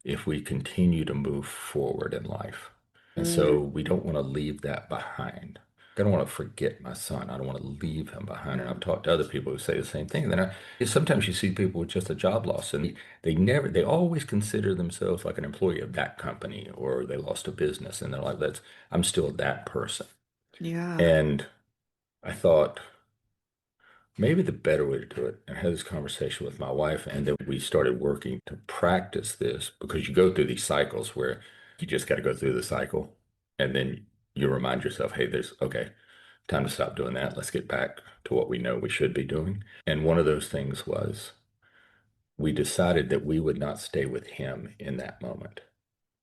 if we continue to move forward in life. And Mm, so we don't want to leave that behind. I don't want to forget my son. I don't want to leave him behind. And I've talked to other people who say the same thing. Sometimes you see people with just a job loss and they always consider themselves like an employee of that company or they lost a business and they're like, I'm still that person. yeah. And I thought, maybe the better way to do it, and I had this conversation with my wife, and then we started working to practice this because you go through these cycles where you just got to go through the cycle, and then you remind yourself, hey, okay, time to stop doing that. Let's get back to what we know we should be doing. And one of those things was we decided that we would not stay with him in that moment.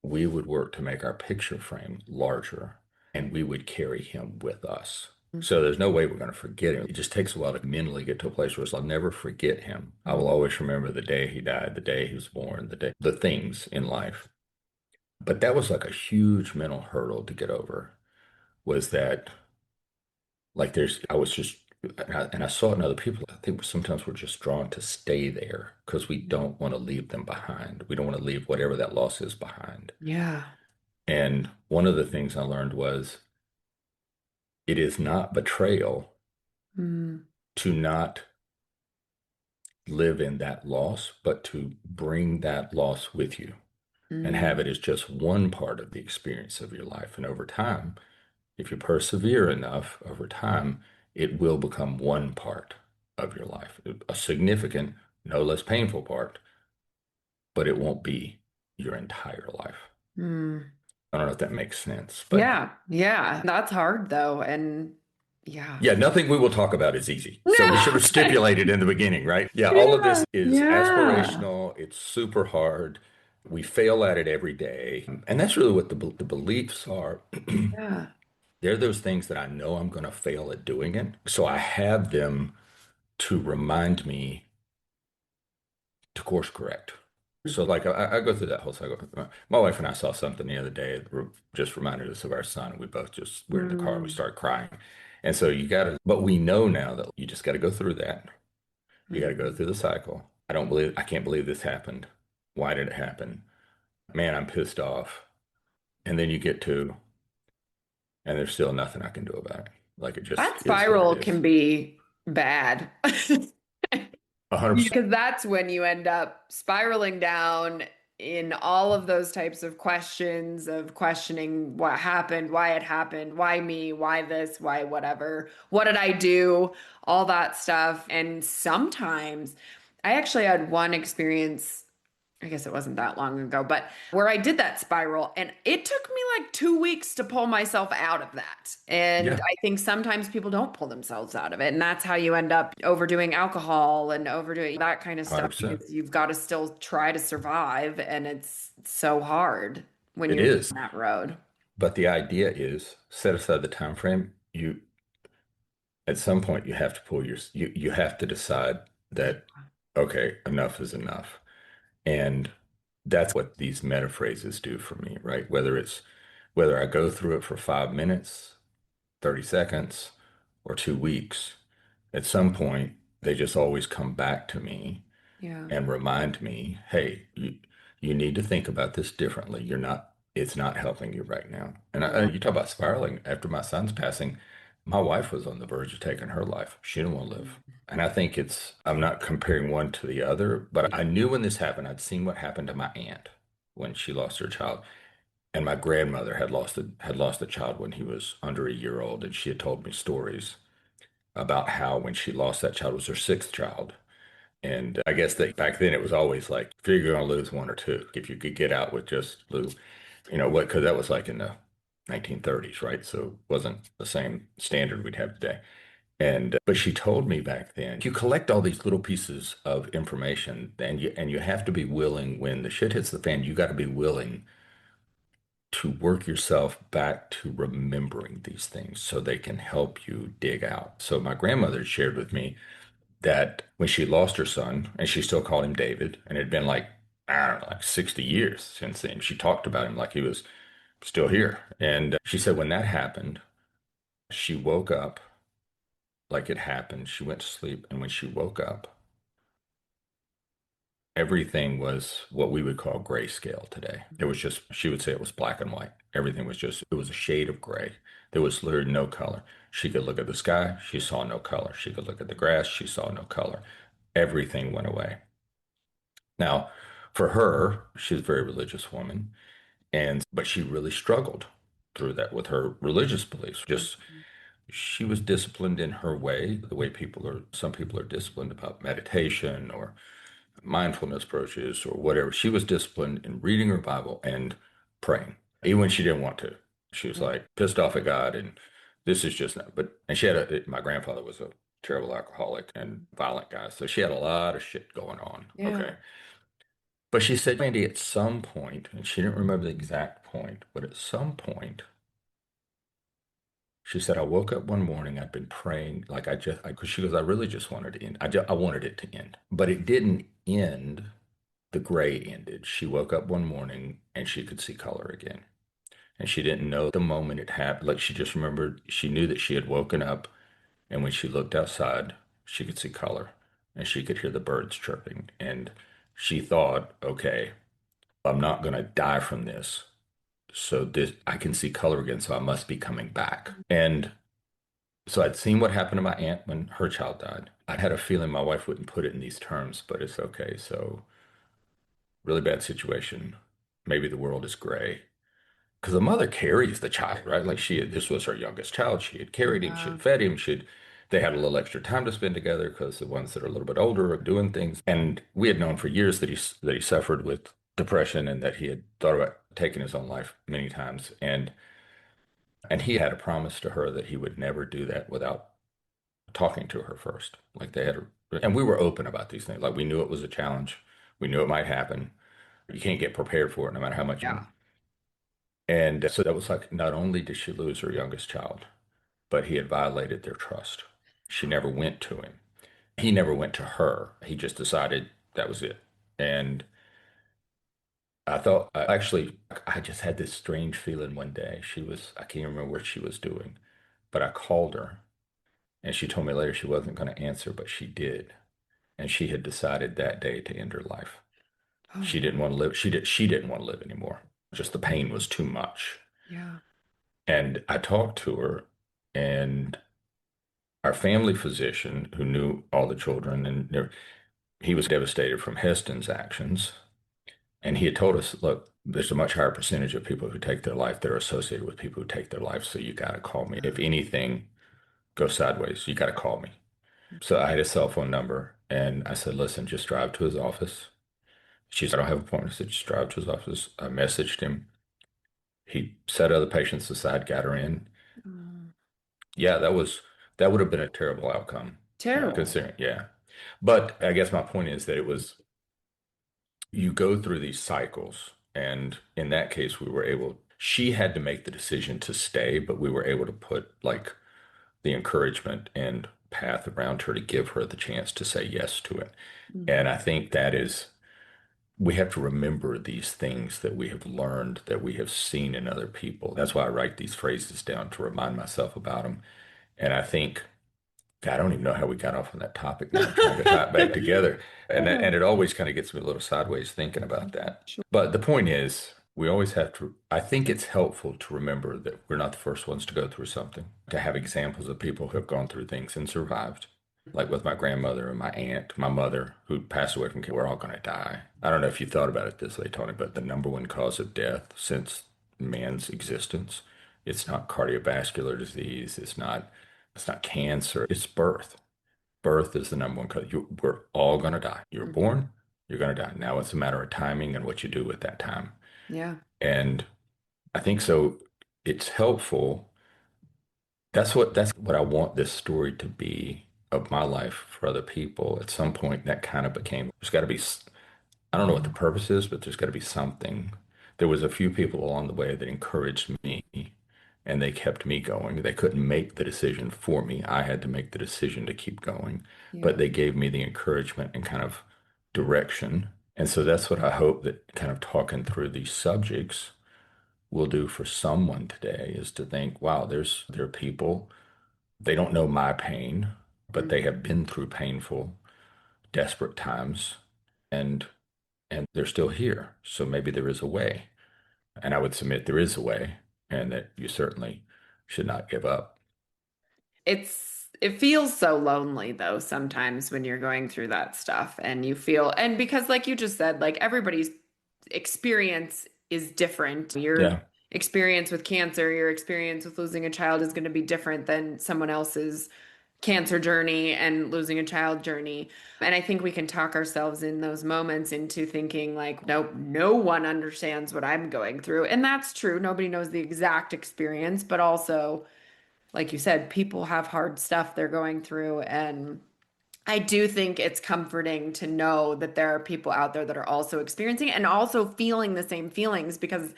We would work to make our picture frame larger, and we would carry him with us. So there's no way we're going to forget him. It just takes a while to mentally get to a place where I'll never forget him. I will always remember the day he died, the day he was born, the things in life. But that was like a huge mental hurdle to get over, was that like I was just, and I saw it in other people. I think sometimes we're just drawn to stay there because we don't want to leave them behind. We don't want to leave whatever that loss is behind. Yeah. And one of the things I learned was it is not betrayal Mm, to not live in that loss, but to bring that loss with you and mm, have it as just one part of the experience of your life. And over time, if you persevere enough, over time, it will become one part of your life, a significant, no less painful part, but it won't be your entire life. mm. I don't know if that makes sense, but Yeah. Yeah. That's hard though. And yeah. yeah, nothing we will talk about is easy. So we should No. have stipulated in the beginning, right? Yeah, all of Yeah. this is Yeah. aspirational. It's super hard. We fail at it every day. And that's really what the beliefs are. Yeah. They're those things that I know I'm going to fail at doing it. So I have them to remind me to course correct. So like I go through that whole cycle. My wife and I saw something the other day that just reminded us of our son. We both just we're in the car. We Mm, started crying. And so you got to, but we know now that you just got to go through that. You got to go mm. through the cycle. I can't believe this happened. Why did it happen? Man, I'm pissed off. And then you get to, and there's still nothing I can do about it. Like it just That is what it spiral is. can be bad. 100%. Because that's when you end up spiraling down in all of those types of questions of questioning what happened, why it happened, why me, why this, why whatever, what did I do, all that stuff. And sometimes I actually had one experience. I guess it wasn't that long ago, but where I did that spiral, and it took me like 2 weeks to pull myself out of that. And Yeah, I think sometimes people don't pull themselves out of it. And that's how you end up overdoing alcohol and overdoing that kind of stuff 100%. because you've got to still try to survive. And it's so hard when It you're doing is. that road. But the idea is set aside the time frame. At some point you have to you have to decide that okay, enough is enough. And that's what these meta phrases do for me, right? Whether I go through it for 5 minutes, 30 seconds, or 2 weeks, at some point they just always come back to me Yeah. and remind me, hey, you need to think about this differently. It's not helping you right now. And Yeah. you talk about spiraling after my son's passing, my wife was on the verge of taking her life. She didn't want to live. And I think I'm not comparing one to the other, but I knew when this happened, I'd seen what happened to my aunt when she lost her child. And my grandmother had lost a child when he was under a year old. And she had told me stories about how when she lost that child, it was her sixth child. And I guess that back then it was always like, if you're going to lose one or two, if you could get out with just lose, what, because that was like in the 1930s, right? So it wasn't the same standard we'd have today. But she told me back then, you collect all these little pieces of information and you have to be willing when the shit hits the fan, you got to be willing to work yourself back to remembering these things so they can help you dig out. So my grandmother shared with me that when she lost her son, and she still called him David, and it had been like, I don't know, like 60 years since then. She talked about him like he was still here. And she said when that happened, she woke up like it happened. She went to sleep, and when she woke up, everything was what we would call grayscale today. It was just, she would say it was black and white. Everything was just, it was a shade of gray. There was literally no color. She could look at the sky, she saw no color. She could look at the grass, she saw no color. Everything went away. Now, for her, she's a very religious woman, and but she really struggled through that with her religious beliefs. Just she was disciplined in her way, the way some people are disciplined about meditation or mindfulness approaches or whatever. She was disciplined in reading her Bible and praying, even when she didn't want to. She was like pissed off at God, and this is just not. But and she had my grandfather was a terrible alcoholic and violent guy, so she had a lot of shit going on. Yeah. Okay, but she said, Andy, at some point, and she didn't remember the exact point, but at some point, she said, I woke up one morning, I'd been praying, like because she goes, I really just wanted to end. I wanted it to end, but it didn't end. The gray ended. She woke up one morning and she could see color again. And she didn't know the moment it happened. Like she just remembered, she knew that she had woken up, and when she looked outside, she could see color and she could hear the birds chirping. And she thought, okay, I'm not going to die from this. So this, I can see color again. So I must be coming back. And so I'd seen what happened to my aunt when her child died. I had a feeling my wife wouldn't put it in these terms, but it's okay. So really bad situation. Maybe the world is gray. Because the mother carries the child, right? Like this was her youngest child. She had carried him, she Yeah. had fed him, they had a little extra time to spend together because the ones that are a little bit older are doing things. And we had known for years that he suffered with depression and that he had thought about taking his own life many times. And he had a promise to her that he would never do that without talking to her first. Like and we were open about these things. Like we knew it was a challenge. We knew it might happen. You can't get prepared for it no matter how much. Yeah. And so that was like, not only did she lose her youngest child, but he had violated their trust. She never went to him. He never went to her. He just decided that was it. And I just had this strange feeling one day. I can't remember what she was doing, but I called her and she told me later she wasn't going to answer, but she did. And she had decided that day to end her life. Oh, She didn't want to live. She didn't want to live anymore. Just the pain was too much. yeah. And I talked to her, and our family physician, who knew all the children, he was devastated from Heston's actions. And he had told us, look, there's a much higher percentage of people who take their life that are associated with people who take their life. So you got to call me. If anything goes sideways, you got to call me. So I had his cell phone number, and I said, listen, just drive to his office. She said, I don't have appointments. I said, just drive to his office. I messaged him. He set other patients aside, got her in. Mm. Yeah, that would have been a terrible outcome, Terrible. considering, yeah. But I guess my point is that you go through these cycles, and in that case, she had to make the decision to stay, but we were able to put like the encouragement and path around her to give her the chance to say yes to it. Mhm. And I think that is, we have to remember these things that we have learned, that we have seen in other people. That's why I write these phrases down to remind myself about them. And I think, God, I don't even know how we got off on that topic now. I'm trying to tie it back together. And it always kind of gets me a little sideways thinking about that. Sure. But the point is, we always have to, I think it's helpful to remember that we're not the first ones to go through something, to have examples of people who have gone through things and survived. Like with my grandmother and my aunt, my mother, who passed away from cancer. We're all going to die. I don't know if you thought about it this way, Tony, but the number one cause of death since man's existence, it's not cardiovascular disease. It's not cancer. It's birth. Birth is the number one cause. We're all going to die. You're Mhm. born, you're going to die. Now it's a matter of timing and what you do with that time. Yeah. And I think so. It's helpful. That's what I want this story to be of my life for other people. At some point, that kind of became, there's got to be, I don't know what the purpose is, but there's got to be something. There was a few people along the way that encouraged me, and they kept me going. They couldn't make the decision for me. I had to make the decision to keep going, Yeah. but they gave me the encouragement and kind of direction. And so that's what I hope that kind of talking through these subjects will do for someone today, is to think, wow, there are people, they don't know my pain. but they have been through painful, desperate times and they're still here. So maybe there is a way. And I would submit there is a way and that you certainly should not give up. It feels so lonely though sometimes when you're going through that stuff and you feel, and because like you just said, like everybody's experience is different. Your Yeah. experience with cancer, your experience with losing a child is going to be different than someone else's cancer journey and losing a child journey. And I think we can talk ourselves in those moments into thinking like, nope, no one understands what I'm going through. And that's true. Nobody knows the exact experience, but also, like you said, people have hard stuff they're going through. And I do think it's comforting to know that there are people out there that are also experiencing and also feeling the same feelings because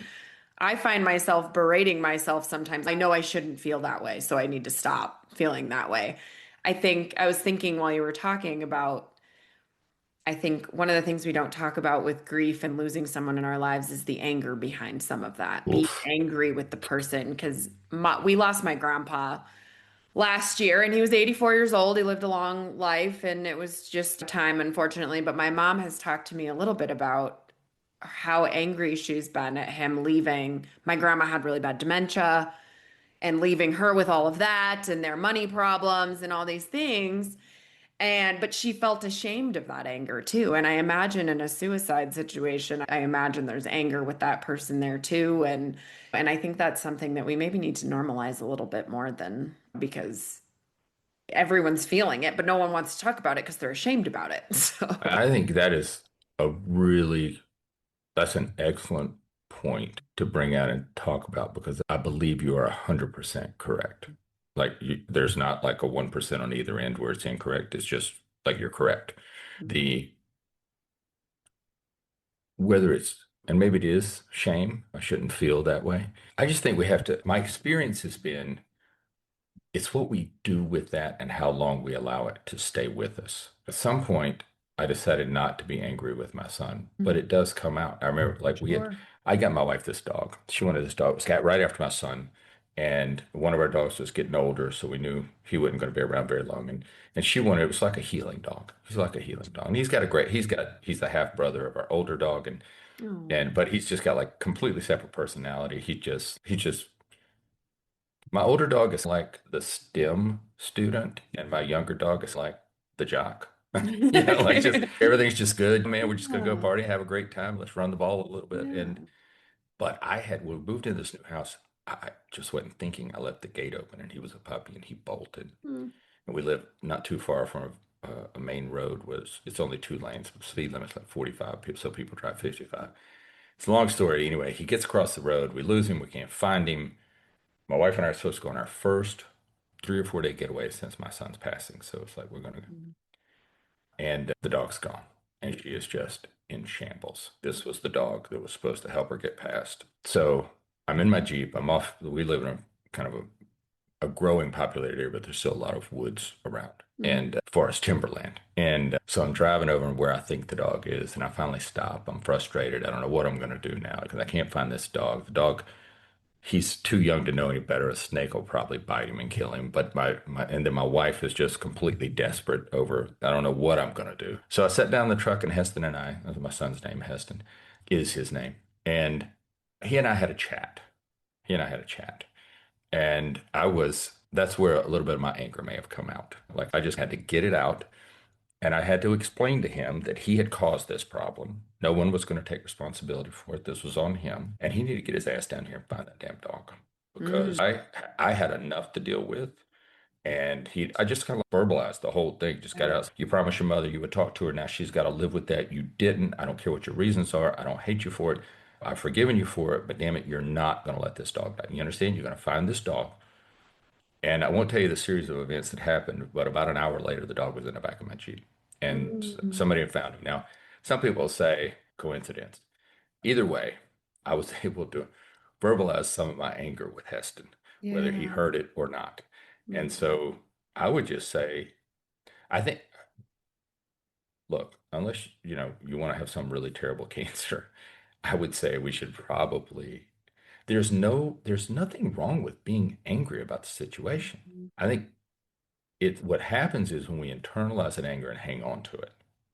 I find myself berating myself sometimes. I know I shouldn't feel that way, so I need to stop feeling that way. I think I was thinking while you were talking about, I think one of the things we don't talk about with grief and losing someone in our lives is the anger behind some of that. Being Oof. angry with the person because we lost my grandpa last year and he was 84 years old. He lived a long life and it was just time, unfortunately. But my mom has talked to me a little bit about how angry she's been at him leaving. My grandma had really bad dementia and leaving her with all of that and their money problems and all these things. But she felt ashamed of that anger too. And I imagine in a suicide situation, I imagine there's anger with that person there too. And I think that's something that we maybe need to normalize a little bit more than because everyone's feeling it, but no one wants to talk about it because they're ashamed about it. So, I think that is a really, that's an excellent point to bring out and talk about because I believe you are 100% correct. Like there's not like a 1% on either end where it's incorrect. It's just like you're correct. The whether it's and maybe it is shame. I shouldn't feel that way. I just think we have to. My experience has been it's what we do with that and how long we allow it to stay with us. At some point, I decided not to be angry with my son, but Mhm. it does come out. I remember Sure. I got my wife this dog. She wanted this dog. It was cat right after my son. And one of our dogs was getting older, so we knew he wasn't going to be around very long. And she wanted, it was like a healing dog. He's like a healing dog. And he's the half brother of our older dog. Oh. But he's just got like completely separate personality. My older dog is like the STEM student, and my younger dog is like the jock. Like just everything's just good. Man, we're just gonna go Oh. party, have a great time. Let's run the ball a little bit. Yeah. But when we moved into this new house, I just wasn't thinking. I left the gate open, and he was a puppy, and he bolted. Mm. And we live not too far from a main road. It's only 2 lanes, but speed limit's like 45, so people drive 55. It's a long story. Anyway, he gets across the road. We lose him. We can't find him. My wife and I are supposed to go on our first 3 or 4 day getaway since my son's passing. So it's like we're gonna, and the dog's gone, and she is just in shambles. This was the dog that was supposed to help her get past. So I'm in my Jeep. I'm off. We live in a kind of a growing populated area, but there's still a lot of woods around Mhm. and forest timberland. And so I'm driving over where I think the dog is, and I finally stop. I'm frustrated. I don't know what I'm going to do now because I can't find this dog. The dog he's too young to know any better. A snake will probably bite him and kill him. But and then my wife is just completely desperate over, I don't know what I'm going to do. So I sat down in the truck and Heston and I, that's my son's name, Heston is his name. And he and I had a chat. He and I had a chat. And that's where a little bit of my anger may have come out. Like I just had to get it out. And I had to explain to him that he had caused this problem. No one was going to take responsibility for it. This was on him. And he needed to get his ass down here and find that damn dog because Mm. I had enough to deal with. And I just kind of verbalized the whole thing, just got Yeah. out. You promised your mother you would talk to her. Now she's got to live with that. You didn't. I don't care what your reasons are. I don't hate you for it. I've forgiven you for it, but damn it, you're not going to let this dog die. You understand? You're going to find this dog. And I won't tell you the series of events that happened, but about an hour later, the dog was in the back of my Jeep and Mm. somebody had found him. Now, some people say coincidence. Either way, I was able to verbalize some of my anger with Heston, whether he Yeah. heard it or not. And Mm. so I would just say, I think, look, unless you want to have some really terrible cancer, I would say we should probably there's nothing wrong with being angry about the situation. I think what happens is when we internalize that anger and hang on to it,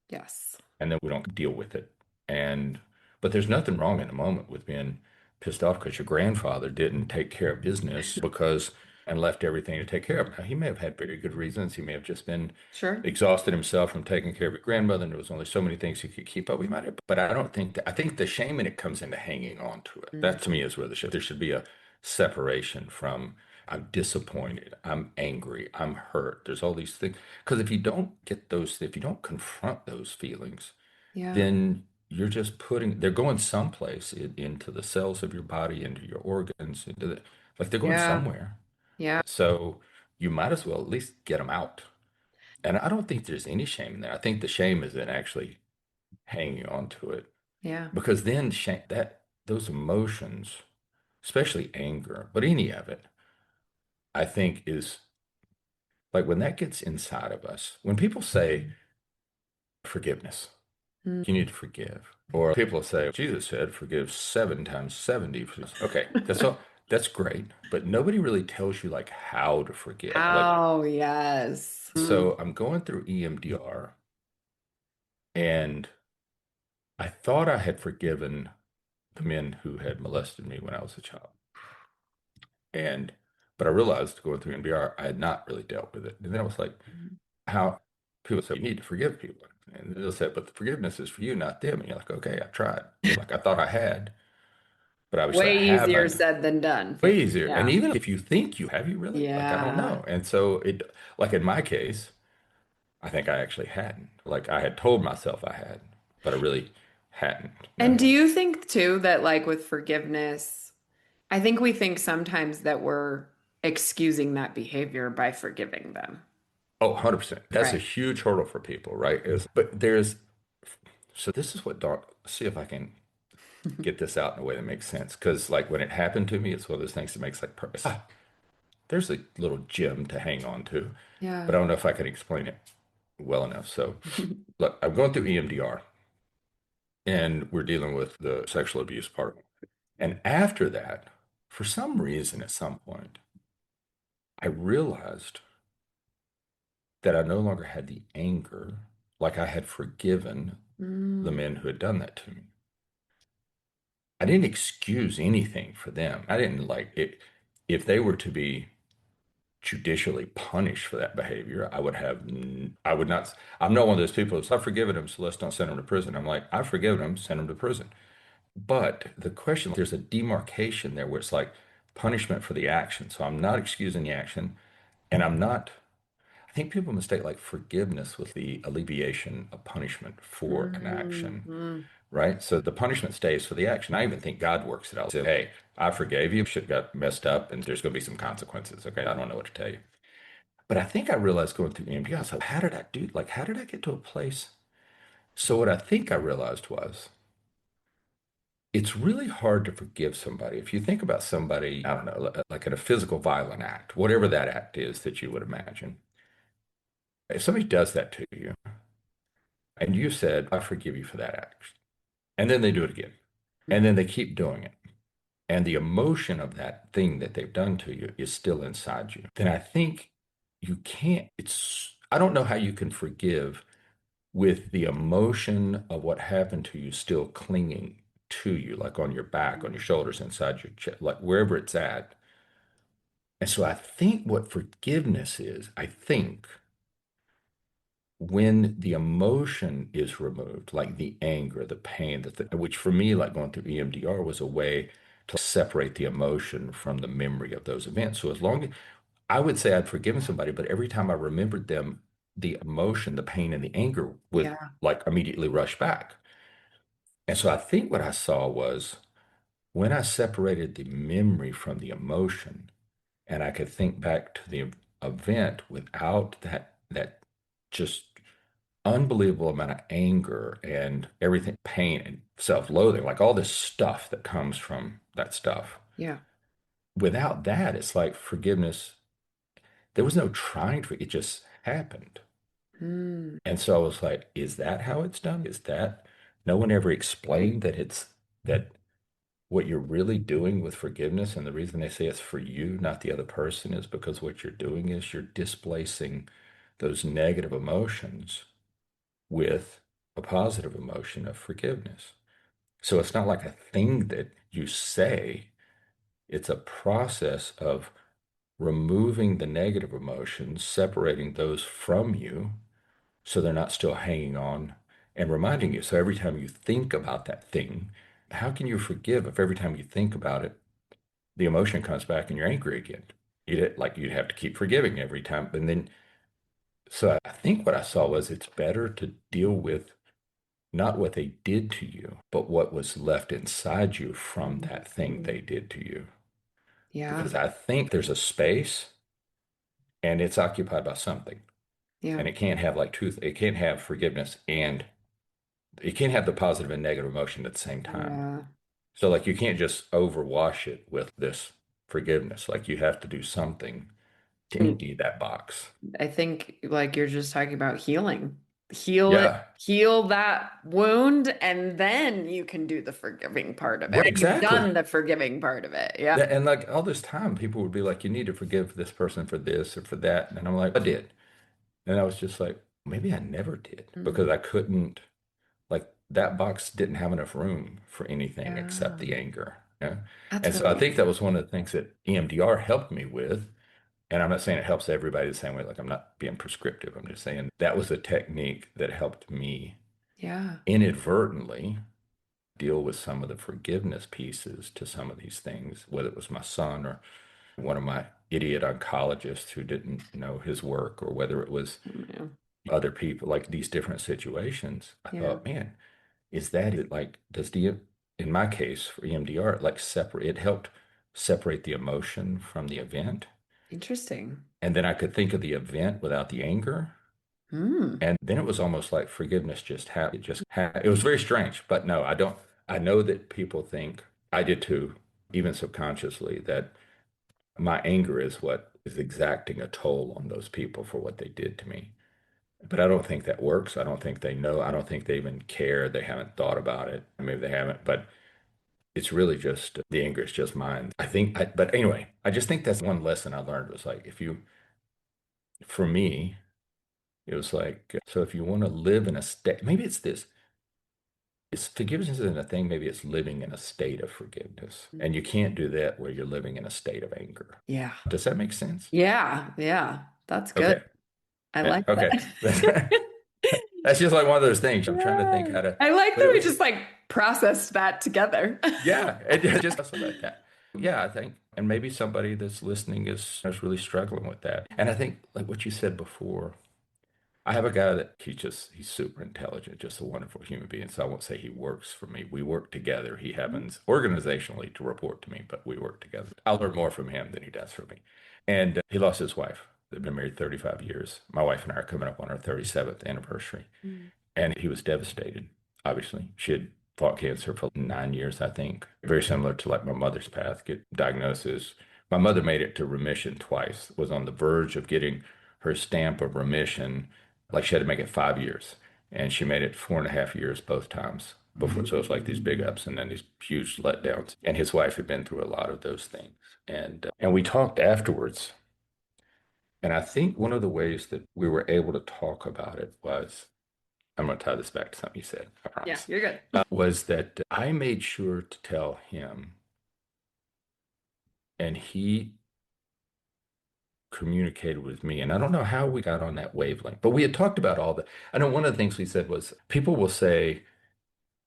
Yes. and then we don't deal with it. And but there's nothing wrong in the moment with being pissed off because your grandfather didn't take care of business because and left everything to take care of. Now, he may have had very good reasons. He may have just been Sure. exhausted himself from taking care of your grandmother, and there was only so many things he could keep up. We might have, but I don't think that, I think the shame in it comes into hanging on to it. Mm. That to me is where there should be a separation from I'm disappointed, I'm angry, I'm hurt. There's all these things. Because if you don't get those, if you don't confront those feelings, Yeah. then you're just they're going someplace into the cells of your body, into your organs, like they're going Yeah. somewhere. Yeah. So you might as well at least get them out. And I don't think there's any shame in that. I think the shame is in actually hanging on to it Yeah. because then shame, that those emotions, especially anger, but any of it, I think is like when that gets inside of us, when people say forgiveness, Mm. you need to forgive. Or people say, Jesus said, forgive 7 times 70. Okay, that's all. That's great, but nobody really tells you like how to forgive. Like, Oh, yes. Mm. so I'm going through EMDR, and I thought I had forgiven the men who had molested me when I was a child, and but I realized going through EMDR, I had not really dealt with it. And then I was like, how people say you need to forgive people, and they'll say, but the forgiveness is for you, not them. And you're like, okay, I tried. Like I thought I had. But obviously I Way easier haven't. said than done. Way easier. And Yeah. even if you think you have, you really? Like, I don't Yeah. know. And so like in my case, I think I actually hadn't. Like I had told myself I had, but I really hadn't. And do you think too that like with forgiveness, I think we think sometimes that we're excusing that behavior by forgiving them. Oh, 100%. That's a Right. huge hurdle for people, right? So this is what dark, see if I can get this out in a way that makes sense. Because like when it happened to me, it's one of those things that makes like purpose. There's a little gem to hang on to, Yeah. but I don't know if I can explain it well enough. So look, I'm going through EMDR and we're dealing with the sexual abuse part of it. And after that, for some reason, at some point, I realized that I no longer had the anger, like I had forgiven the Mm. men who had done that to me. I didn't excuse anything for them. I didn't like it. If they were to be judicially punished for that behavior, I would not, I'm not one of those people who's, I've forgiven them, so let's don't send them to prison. I'm like, I've forgiven them, send them to prison. But the question, there's a demarcation there where it's like punishment for the action. So I'm not excusing the action, and I'm not, I think people mistake like forgiveness with the alleviation of punishment for an action, Mm. right? So the punishment stays for the action. I even think God works it out. Say, hey, I forgave you, shit got messed up, and there's going to be some consequences. Okay, I don't know what to tell you. But I think I realized going through EMDR, I was like, how did I do, like, how did I get to a place? So what I think I realized was, it's really hard to forgive somebody. If you think about somebody, I don't know, like in a physical violent act, whatever that act is that you would imagine, if somebody does that to you and you said, I forgive you for that act, and then they do it again, and then they keep doing it, and the emotion of that thing that they've done to you is still inside you, then I think I don't know how you can forgive with the emotion of what happened to you still clinging to you, like on your back, on your shoulders, inside your chest, like wherever it's at. And so I think what forgiveness is, I think when the emotion is removed, like the anger, the pain, which for me, like going through EMDR, was a way to separate the emotion from the memory of those events. So as long as I would say I'd forgiven somebody, but every time I remembered them, the emotion, the pain, and the anger would Yeah. like immediately rush back. And so I think what I saw was when I separated the memory from the emotion, and I could think back to the event without that just unbelievable amount of anger and everything, pain and self-loathing, like all this stuff that comes from that stuff. Yeah. Without that, it's like forgiveness. There was no trying to, it just happened. Mm. And so I was like, is that how it's done? Is that no one ever explained that it's that what you're really doing with forgiveness, and the reason they say it's for you, not the other person, is because what you're doing is you're displacing those negative emotions with a positive emotion of forgiveness. So it's not like a thing that you say, it's a process of removing the negative emotions, separating those from you so they're not still hanging on and reminding you. So every time you think about that thing, how can you forgive if every time you think about it, the emotion comes back and you're angry again? You'd have to keep forgiving every time. And then, so I think what I saw was it's better to deal with not what they did to you, but what was left inside you from that thing Mhm. they did to you. Yeah. Because I think there's a space and it's occupied by something. Yeah. And it can't have like truth, it can't have forgiveness and it can't have the positive and negative emotion at the same time. Yeah. So like you can't just overwash it with this forgiveness. Like you have to do something to And empty that box. I think like you're just talking about healing. Yeah, Heal that wound, and then you can do the forgiving part of it. right, When you've exactly. done the forgiving part of it. Yeah. And like all this time, people would be like, you need to forgive this person for this or for that. And I'm like, I did. And I was just like, maybe I never did because Mm. I couldn't, like, that box didn't have enough room for anything except Yeah. the anger. Yeah. That's And so I really think that was one of the things that EMDR helped me with. And I'm not saying it helps everybody the same way. Like, I'm not being prescriptive. I'm just saying that was a technique that helped me yeah. inadvertently deal with some of the forgiveness pieces to some of these things, whether it was my son or one of my idiot oncologists who didn't know his work, or whether it was Yeah. other people, like these different situations. I Yeah. thought, man, is that it? Like, does the, in my case for EMDR, it like separate, it helped separate the emotion from the event. Interesting. And then I could think of the event without the anger. Hmm. And then it was almost like forgiveness just happened. It was very strange, but no, I don't, I know that people think, I did too, even subconsciously, that my anger is what is exacting a toll on those people for what they did to me. But I don't think that works. I don't think they know. I don't think they even care. They haven't thought about it. Maybe they haven't, but it's really just the anger is just mine. But anyway, I just think that's one lesson I learned was like, for me, it was like, so if you want to live in a state, maybe it's this, it's forgiveness isn't a thing. Maybe it's living in a state of forgiveness. And you can't do that where you're living in a state of anger. Yeah. Does that make sense? Yeah. Yeah. That's good. Okay. I Yeah. like Okay. that. That's just like one of those things. I'm trying to Yeah. think how to, I like but that it we was, just like processed that together. yeah, it just also about that. Yeah, I think, and maybe somebody that's listening is really struggling with that. And I think, like what you said before, I have a guy that he's super intelligent, just a wonderful human being. So I won't say he works for me. We work together. He happens organizationally to report to me, but we work together. I'll learn more from him than he does from me. And he lost his wife. They've been married 35 years. My wife and I are coming up on our 37th anniversary. Mm. And he was devastated, obviously. She had fought cancer for 9 years, I think. Very similar to like my mother's path, get diagnosis. My mother made it to remission twice, was on the verge of getting her stamp of remission. Like she had to make it 5 years. And she made it 4.5 years both times before. So it was like these big ups and then these huge letdowns. And his wife had been through a lot of those things. And we talked afterwards. And I think one of the ways that we were able to talk about it was, I'm going to tie this back to something you said, I Yeah, promise, you're good. was that I made sure to tell him, and he communicated with me. And I don't know how we got on that wavelength, but we had talked about all that. I know one of the things we said was people will say,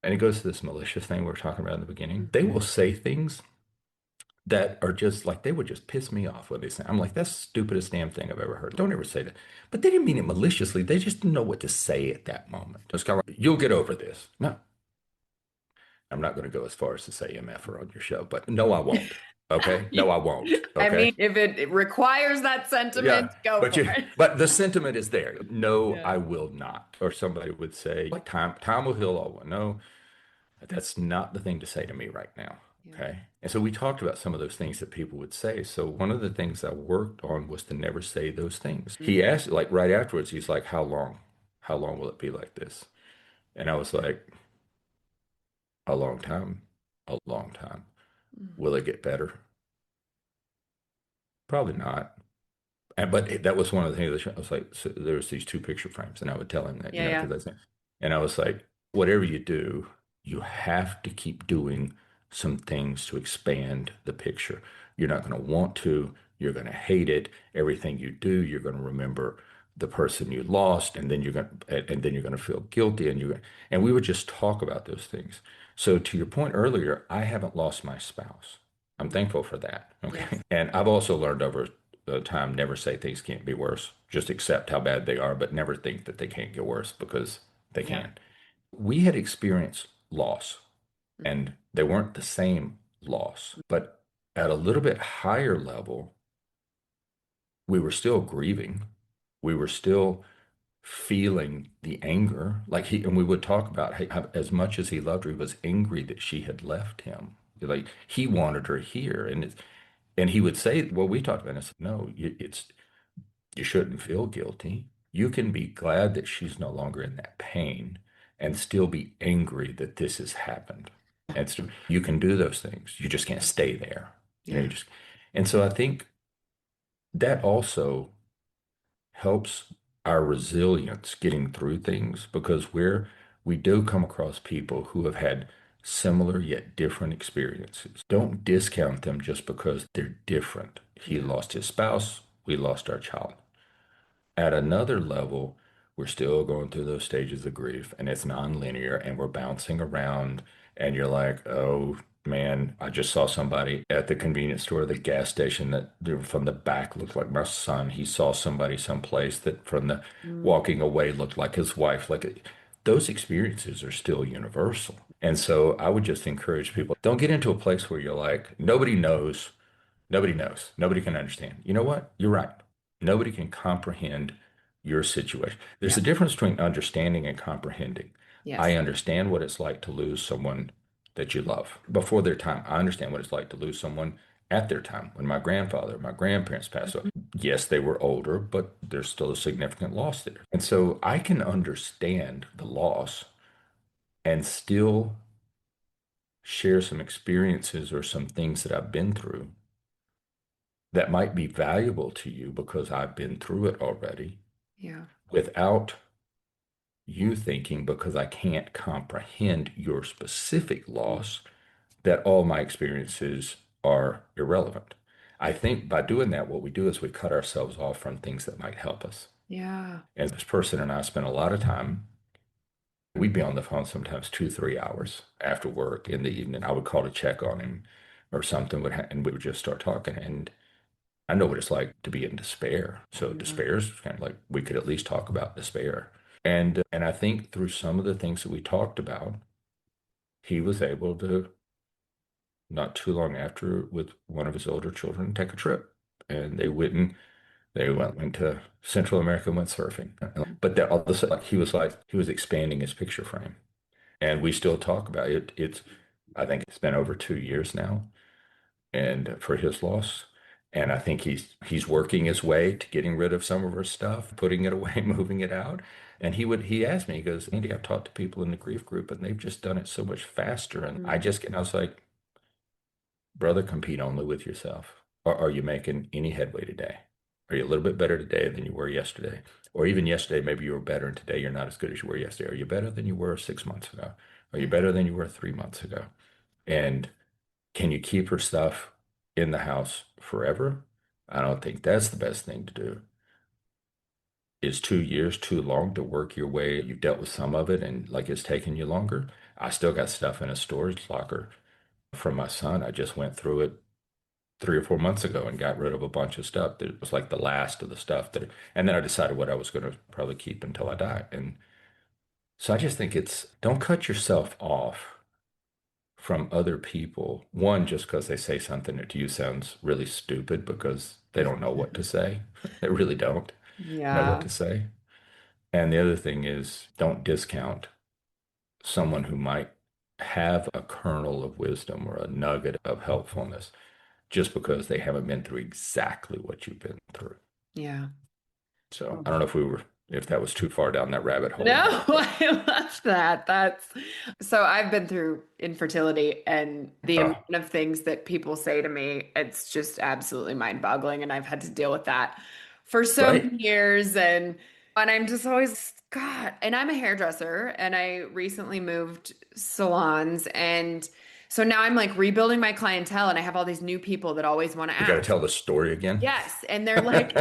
and it goes to this malicious thing we were talking about in the beginning, they will say things that are just like, they would just piss me off when they say, I'm like, that's the stupidest damn thing I've ever heard. Don't ever say that. But they didn't mean it maliciously. They just didn't know what to say at that moment. It's kind of like, you'll get over this. No, I'm not going to go as far as to say MFer on your show, but no, I won't. Okay. No, I won't. I mean, Okay. if it requires that sentiment, Yeah. go But for you, it. but the sentiment is there. No, Yeah. I will not. Or somebody would say, like, time will heal all. No, that's not the thing to say to me right now. Yeah. Okay. And so we talked about some of those things that people would say. So one of the things I worked on was to never say those things. He Mm. asked, like right afterwards, he's like, how long? How long will it be like this? And I was like, a long time, a long time. Will it get better? Probably not. But that was one of the things that I was like, so there's these two picture frames, and I would tell him that, Yeah, yeah, because and I was like, whatever you do, you have to keep doing some things to expand the picture. You're not going to want to, you're going to hate it. Everything you do, you're going to remember the person you lost, and then you're going to feel guilty, and we would just talk about those things. So to your point earlier, I haven't lost my spouse. I'm thankful for that. Okay. yes, And I've also learned over time, never say things can't be worse. Just accept how bad they are, but never think that they can't get worse, because they yeah, can. We had experienced loss, mhm, and they weren't the same loss, but at a little bit higher level, we were still grieving. We were still feeling the anger. And we would talk about how, as much as he loved her, he was angry that she had left him. Like, he wanted her here. And he would say, well, we talked about it. I said, no, you shouldn't feel guilty. You can be glad that she's no longer in that pain and still be angry that this has happened. And so you can do those things. You just can't stay there. You yeah, just, and so I think that also helps our resilience getting through things, because we do come across people who have had similar yet different experiences. Don't discount them just because they're different. He yeah, lost his spouse, we lost our child. At another level, we're still going through those stages of grief, and it's non-linear, and we're bouncing around, and you're like, oh man, I just saw somebody at the convenience store, the gas station, that from the back looked like my son. He saw somebody someplace that from the mm, walking away looked like his wife. Those experiences are still universal. And so I would just encourage people, don't get into a place where you're like, nobody knows. Nobody knows. Nobody can understand. You know what? You're right. Nobody can comprehend your situation. There's yeah, a difference between understanding and comprehending. I yes, understand what it's like to lose someone that you love before their time. I understand what it's like to lose someone at their time. When my grandfather, my grandparents passed away, mhm, yes, they were older, but there's still a significant loss there. And so I can understand the loss and still share some experiences or some things that I've been through that might be valuable to you because I've been through it already, yeah, without you thinking, because I can't comprehend your specific mm, loss, that all my experiences are irrelevant. I think by doing that, what we do is we cut ourselves off from things that might help us. yeah, And this person and I spent a lot of time. We'd be on the phone sometimes 2, 3 hours after work in the evening. I would call to check on him or something and we would just start talking. And I know what it's like to be in despair. So yeah, despair is kind of like, we could at least talk about despair. And I think through some of the things that we talked about, he was able to, not too long after, with one of his older children, take a trip. And they went to Central America and went surfing. But that all of a sudden, like he was expanding his picture frame. And we still talk about it. I think it's been over 2 years now, and for his loss. And I think he's working his way to getting rid of some of her stuff, putting it away, moving it out. And he asked me, he goes, Andy, I've talked to people in the grief group and they've just done it so much faster. And mm, I was like, brother, compete only with yourself. Or are you making any headway today? Are you a little bit better today than you were yesterday? Or even yesterday, maybe you were better, and today you're not as good as you were yesterday. Are you better than you were 6 months ago? Are you yeah, better than you were 3 months ago? And can you keep her stuff in the house forever? I don't think that's the best thing to do. Is 2 years too long to work your way? You've dealt with some of it and like it's taken you longer. I still got stuff in a storage locker from my son. I just went through it 3 or 4 months ago and got rid of a bunch of stuff that was like the last of the stuff and then I decided what I was going to probably keep until I die. And so I just think don't cut yourself off from other people. One, just because they say something that to you sounds really stupid because they don't know what to say. They really don't know what yeah, to say. And the other thing is, don't discount someone who might have a kernel of wisdom or a nugget of helpfulness just because they haven't been through exactly what you've been through. yeah. So Oh, I don't know if we were if that was too far down that rabbit hole. No, But I love that. That's so I've been through infertility and the amount oh, of things that people say to me, it's just absolutely mind-boggling. And I've had to deal with that for so right. many years. And I'm just always, God, and I'm a hairdresser and I recently moved salons. And so now I'm like rebuilding my clientele and I have all these new people that always want to We got to ask. tell the story again. Yes. And they're like,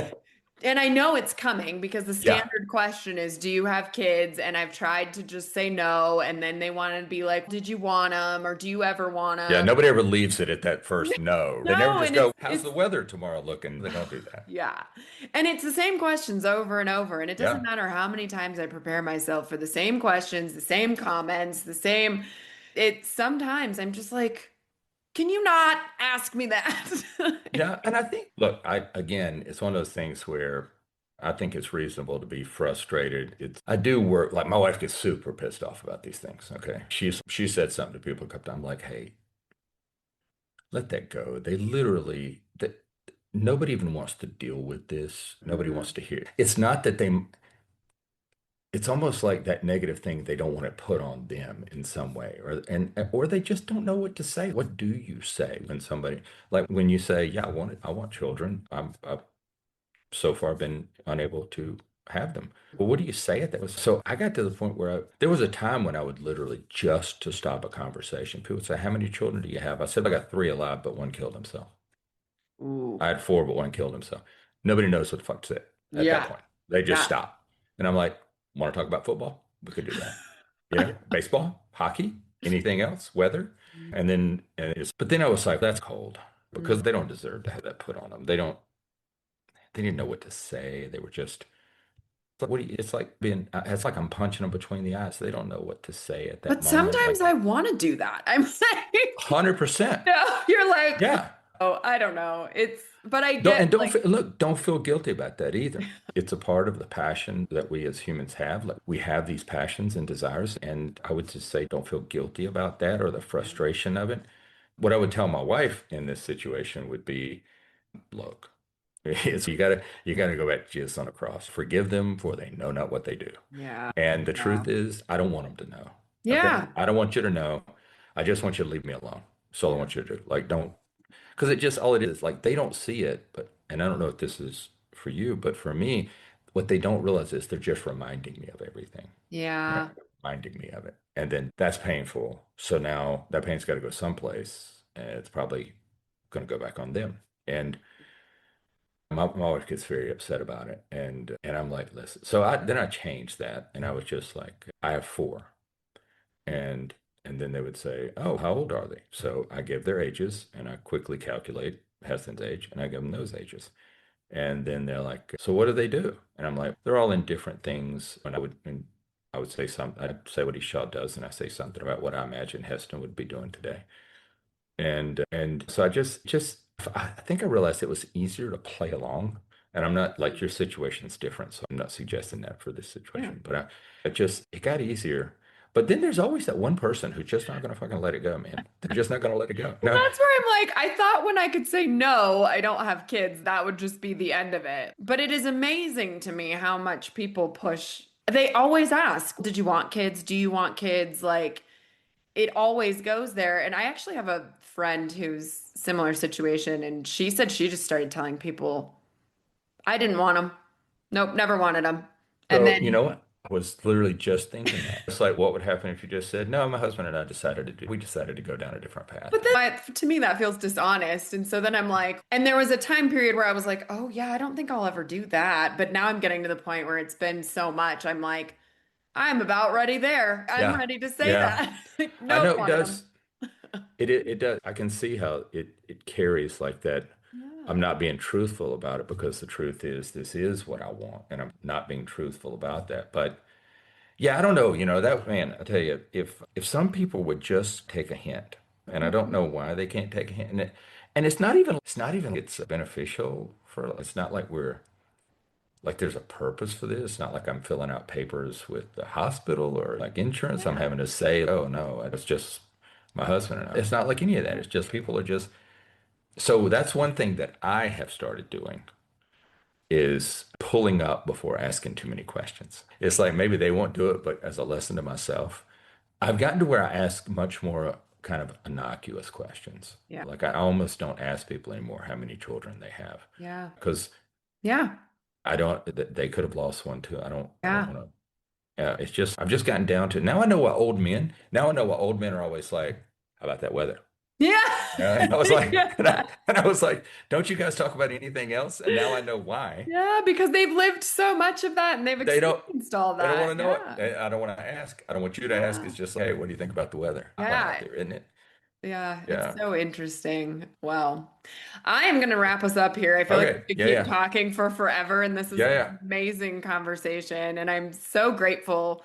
and I know it's coming because the Yeah. standard question is, do you have kids? And I've tried to just say no. And then they want to be like, did you want them? Or do you ever want Yeah. them? Nobody ever leaves it at that first no. They never No. just And go, it's, how's it's, the weather tomorrow looking? They don't do that. yeah. And it's the same questions over and over. And it doesn't Yeah. matter how many times I prepare myself for the same questions, the same comments, the same. It sometimes I'm just like, can you not ask me that? Yeah. And I think, look, again, it's one of those things where I think it's reasonable to be frustrated. I do work, like my wife gets super pissed off about these things. Okay. She said something to people a couple times like, hey, let that go. Nobody even wants to deal with this. Nobody Mhm. wants to hear. It's not that it's almost like that negative thing they don't want to put on them in some way, or they just don't know what to say. What do you say when somebody, like when you say, yeah, I want children. I've so far been unable to have them. Well, what do you say at that? So I got to the point where there was a time when I would literally just to stop a conversation. People would say, how many children do you have? I said, I got three alive, but one killed himself. Ooh. I had four, but one killed himself. Nobody knows what the fuck to say at that Yeah. point. They just Yeah. stop. And I'm like, want to talk about football? We could do that. Baseball, hockey, anything else, weather. But then I was like, that's cold because they don't deserve to have that put on them. They didn't know what to say. They were just, it's like I'm punching them between the eyes. They don't know what to say at that But moment. sometimes Like I want to do that. I'm like, 100%. no, you're like, Yeah. oh, I don't know. But I Don't get and don't like, feel, look, don't feel guilty about that either. It's a part of the passion that we as humans have. Like we have these passions and desires, and I would just say don't feel guilty about that or the frustration of it. What I would tell my wife in this situation would be, look, you gotta go back to Jesus on a cross. Forgive them for they know not what they do. yeah, And the yeah, truth is, I don't want them to know. Okay? yeah, I don't want you to know. I just want you to leave me alone. That's all I yeah, want you to do. Like, don't, because it just, all it is, like, they don't see it, and I don't know if this is for you, but for me, what they don't realize is they're just reminding me of everything, right? yeah. Reminding me of it. And then that's painful. So now that pain's got to go someplace, and it's probably going to go back on them. And my wife gets very upset about it. And I'm like, listen. So I changed that, and I was just like, I have four. And and then they would say, "Oh, how old are they?" So I give their ages, and I quickly calculate Heston's age, and I give them those ages. And then they're like, "So what do they do?" And I'm like, "They're all in different things." And I would say something. I'd say what Shaw does, and I say something about what I imagine Heston would be doing today. And so I think I realized it was easier to play along. And I'm not like your situation's different, so I'm not suggesting that for this Yeah. situation. But it got easier. But then there's always that one person who's just not gonna fucking let it go, man. They're just not gonna let it go. Well, No, that's where I'm like, I thought when I could say no, I don't have kids, that would just be the end of it. But it is amazing to me how much people push. They always ask, did you want kids? Do you want kids? Like, it always goes there. And I actually have a friend who's similar situation, and she said she just started telling people, I didn't want them. Nope, never wanted them. And so you then, know what? I was literally just thinking that. It's like what would happen if you just said, "No, my husband and I we decided to go down a different path." but then to me, that feels dishonest. And so then I'm like, and there was a time period where I was like, oh, yeah, I don't think I'll ever do that. But now I'm getting to the point where it's been so much. I'm like, I'm about ready there. I'm Yeah. ready to say Yeah. that. I Nope, know it wanted them. does. It does. I can see how it carries like that. I'm Yeah. not being truthful about it because the truth is this is what I want, and I'm not being truthful about that. But yeah, I don't know. That man, I tell you, if some people would just take a hint, and I don't know why they can't take a hint, and it's not even it's beneficial for. It's not like we're like there's a purpose for this. It's not like I'm filling out papers with the hospital or like insurance. I'm Yeah. having to say, oh no, it's just my husband and I. It's not like any of that. It's just people are just. So that's one thing that I have started doing is pulling up before asking too many questions. It's like maybe they won't do it, but as a lesson to myself, I've gotten to where I ask much more kind of innocuous questions. Yeah. Like I almost don't ask people anymore how many children they have Yeah. because Yeah. I don't, they could have lost one too. I don't Yeah. want to. It's just, I've just gotten down to now I know what old men, now I know what old men are always like, how about that weather? Yeah. And I was like, Yeah. and I was like, don't you guys talk about anything else? And now I know why. Yeah, because they've lived so much of that and they've They don't, experienced all they don't want that. to know it. Yeah. I don't want to ask. I don't want you to ask. Yeah. It's just like, hey, what do you think about the weather? Hot out Yeah. there, isn't it? Yeah, it's Yeah. so interesting. Well, I am going to wrap us up here. I feel like Okay. we could Yeah. keep Yeah. talking for forever, and this is Yeah. an Yeah. amazing conversation. And I'm so grateful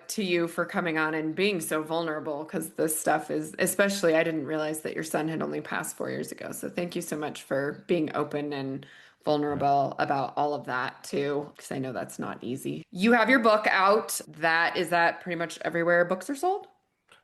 to you for coming on and being so vulnerable because this stuff is, especially, I didn't realize that your son had only passed 4 years ago. So thank you so much for being open and Yeah. vulnerable about all of that too, because I know that's not easy. You have your book out. Is that pretty much everywhere books are sold?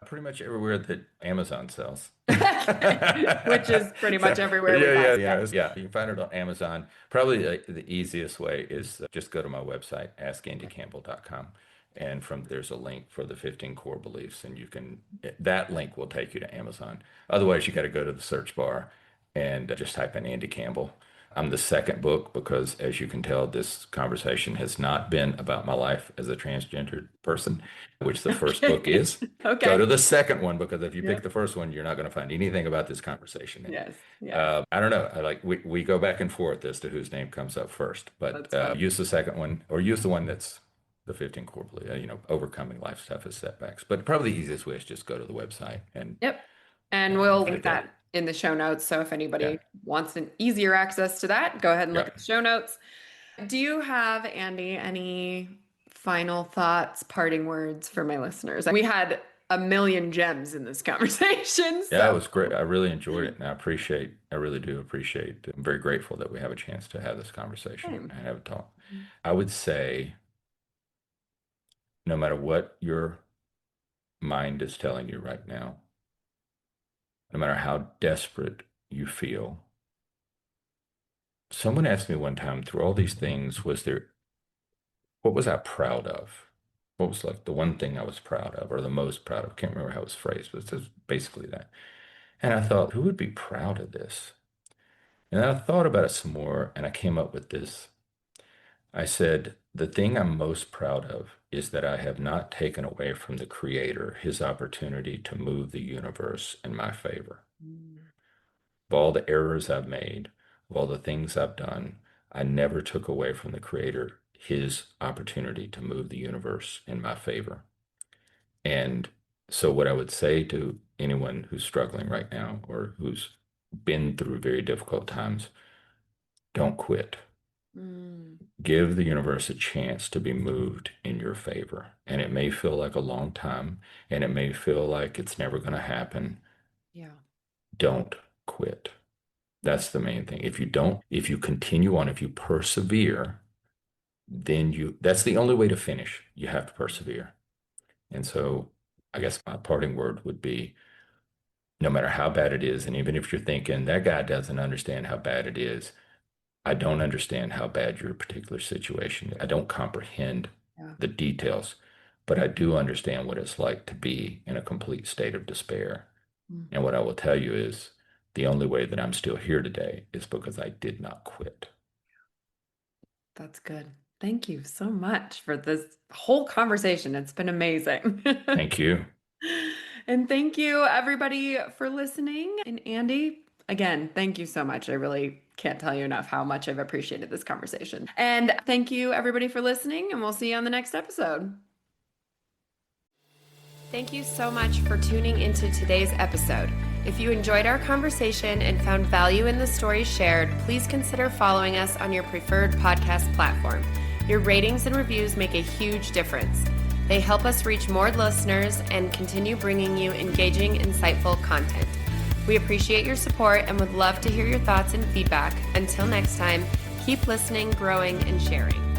Pretty much everywhere that Amazon sells. Which is pretty So, much everywhere we yeah, buy yeah, stuff. yeah. You can find it on Amazon. Probably the easiest way is just go to my website, askandycampbell.com. And from there's a link for the 15 core beliefs, and you can, that link will take you to Amazon. Otherwise, you got to go to the search bar and just type in Andy Campbell. I'm the second book because, as you can tell, this conversation has not been about my life as a transgendered person, which the first book Okay. is. Go Okay. to the second one because if you pick Yep. the first one, you're not going to find anything about this conversation in it. Yes. Yes. I don't know. We go back and forth as to whose name comes up first, but That's fun. use the second one or use the one that's the 15 core belief, overcoming life stuff as setbacks. But probably the easiest way is just go to the website and Yep. And we'll get link it there. that in the show notes. So if Yeah. anybody wants an easier access to that, go ahead and look Yeah. at the show notes. Do you have, Andy, any final thoughts, parting words for my listeners? We had a million gems in this conversation. Yeah, it So was great. I really enjoyed it, and I really do appreciate. I'm very grateful that we have a chance to have this conversation same. and have a talk. I would say, no matter what your mind is telling you right now, no matter how desperate you feel, someone asked me one time, through all these things, what was I proud of? What was like the one thing I was proud of, or the most proud of? I can't remember how it was phrased, but it's basically that. And I thought, who would be proud of this? And I thought about it some more, and I came up with this. I said, the thing I'm most proud of is that I have not taken away from the Creator his opportunity to move the universe in my favor. Of all the errors I've made, of all the things I've done, I never took away from the Creator his opportunity to move the universe in my favor. And so, what I would say to anyone who's struggling right now or who's been through very difficult times, don't quit. Mm, Give the universe a chance to be moved in your favor. And it may feel like a long time, and it may feel like it's never going to happen. yeah. Don't quit. That's the main thing. If you continue on, if you persevere, that's the only way to finish. You have to persevere. And so I guess my parting word would be, no matter how bad it is, and even if you're thinking that guy doesn't understand how bad it is, I don't understand how bad your particular situation is. I don't comprehend Yeah. the details, but I do understand what it's like to be in a complete state of despair. Mm, And what I will tell you is the only way that I'm still here today is because I did not quit. that's good. Thank you so much for this whole conversation. It's been amazing. Thank you. And thank you, everybody, for listening. And Andy, again, thank you so much. I really can't tell you enough how much I've appreciated this conversation. And thank you, everybody, for listening. And we'll see you on the next episode. Thank you so much for tuning into today's episode. If you enjoyed our conversation and found value in the stories shared, please consider following us on your preferred podcast platform. Your ratings and reviews make a huge difference. They help us reach more listeners and continue bringing you engaging, insightful content. We appreciate your support and would love to hear your thoughts and feedback. Until next time, keep listening, growing, and sharing.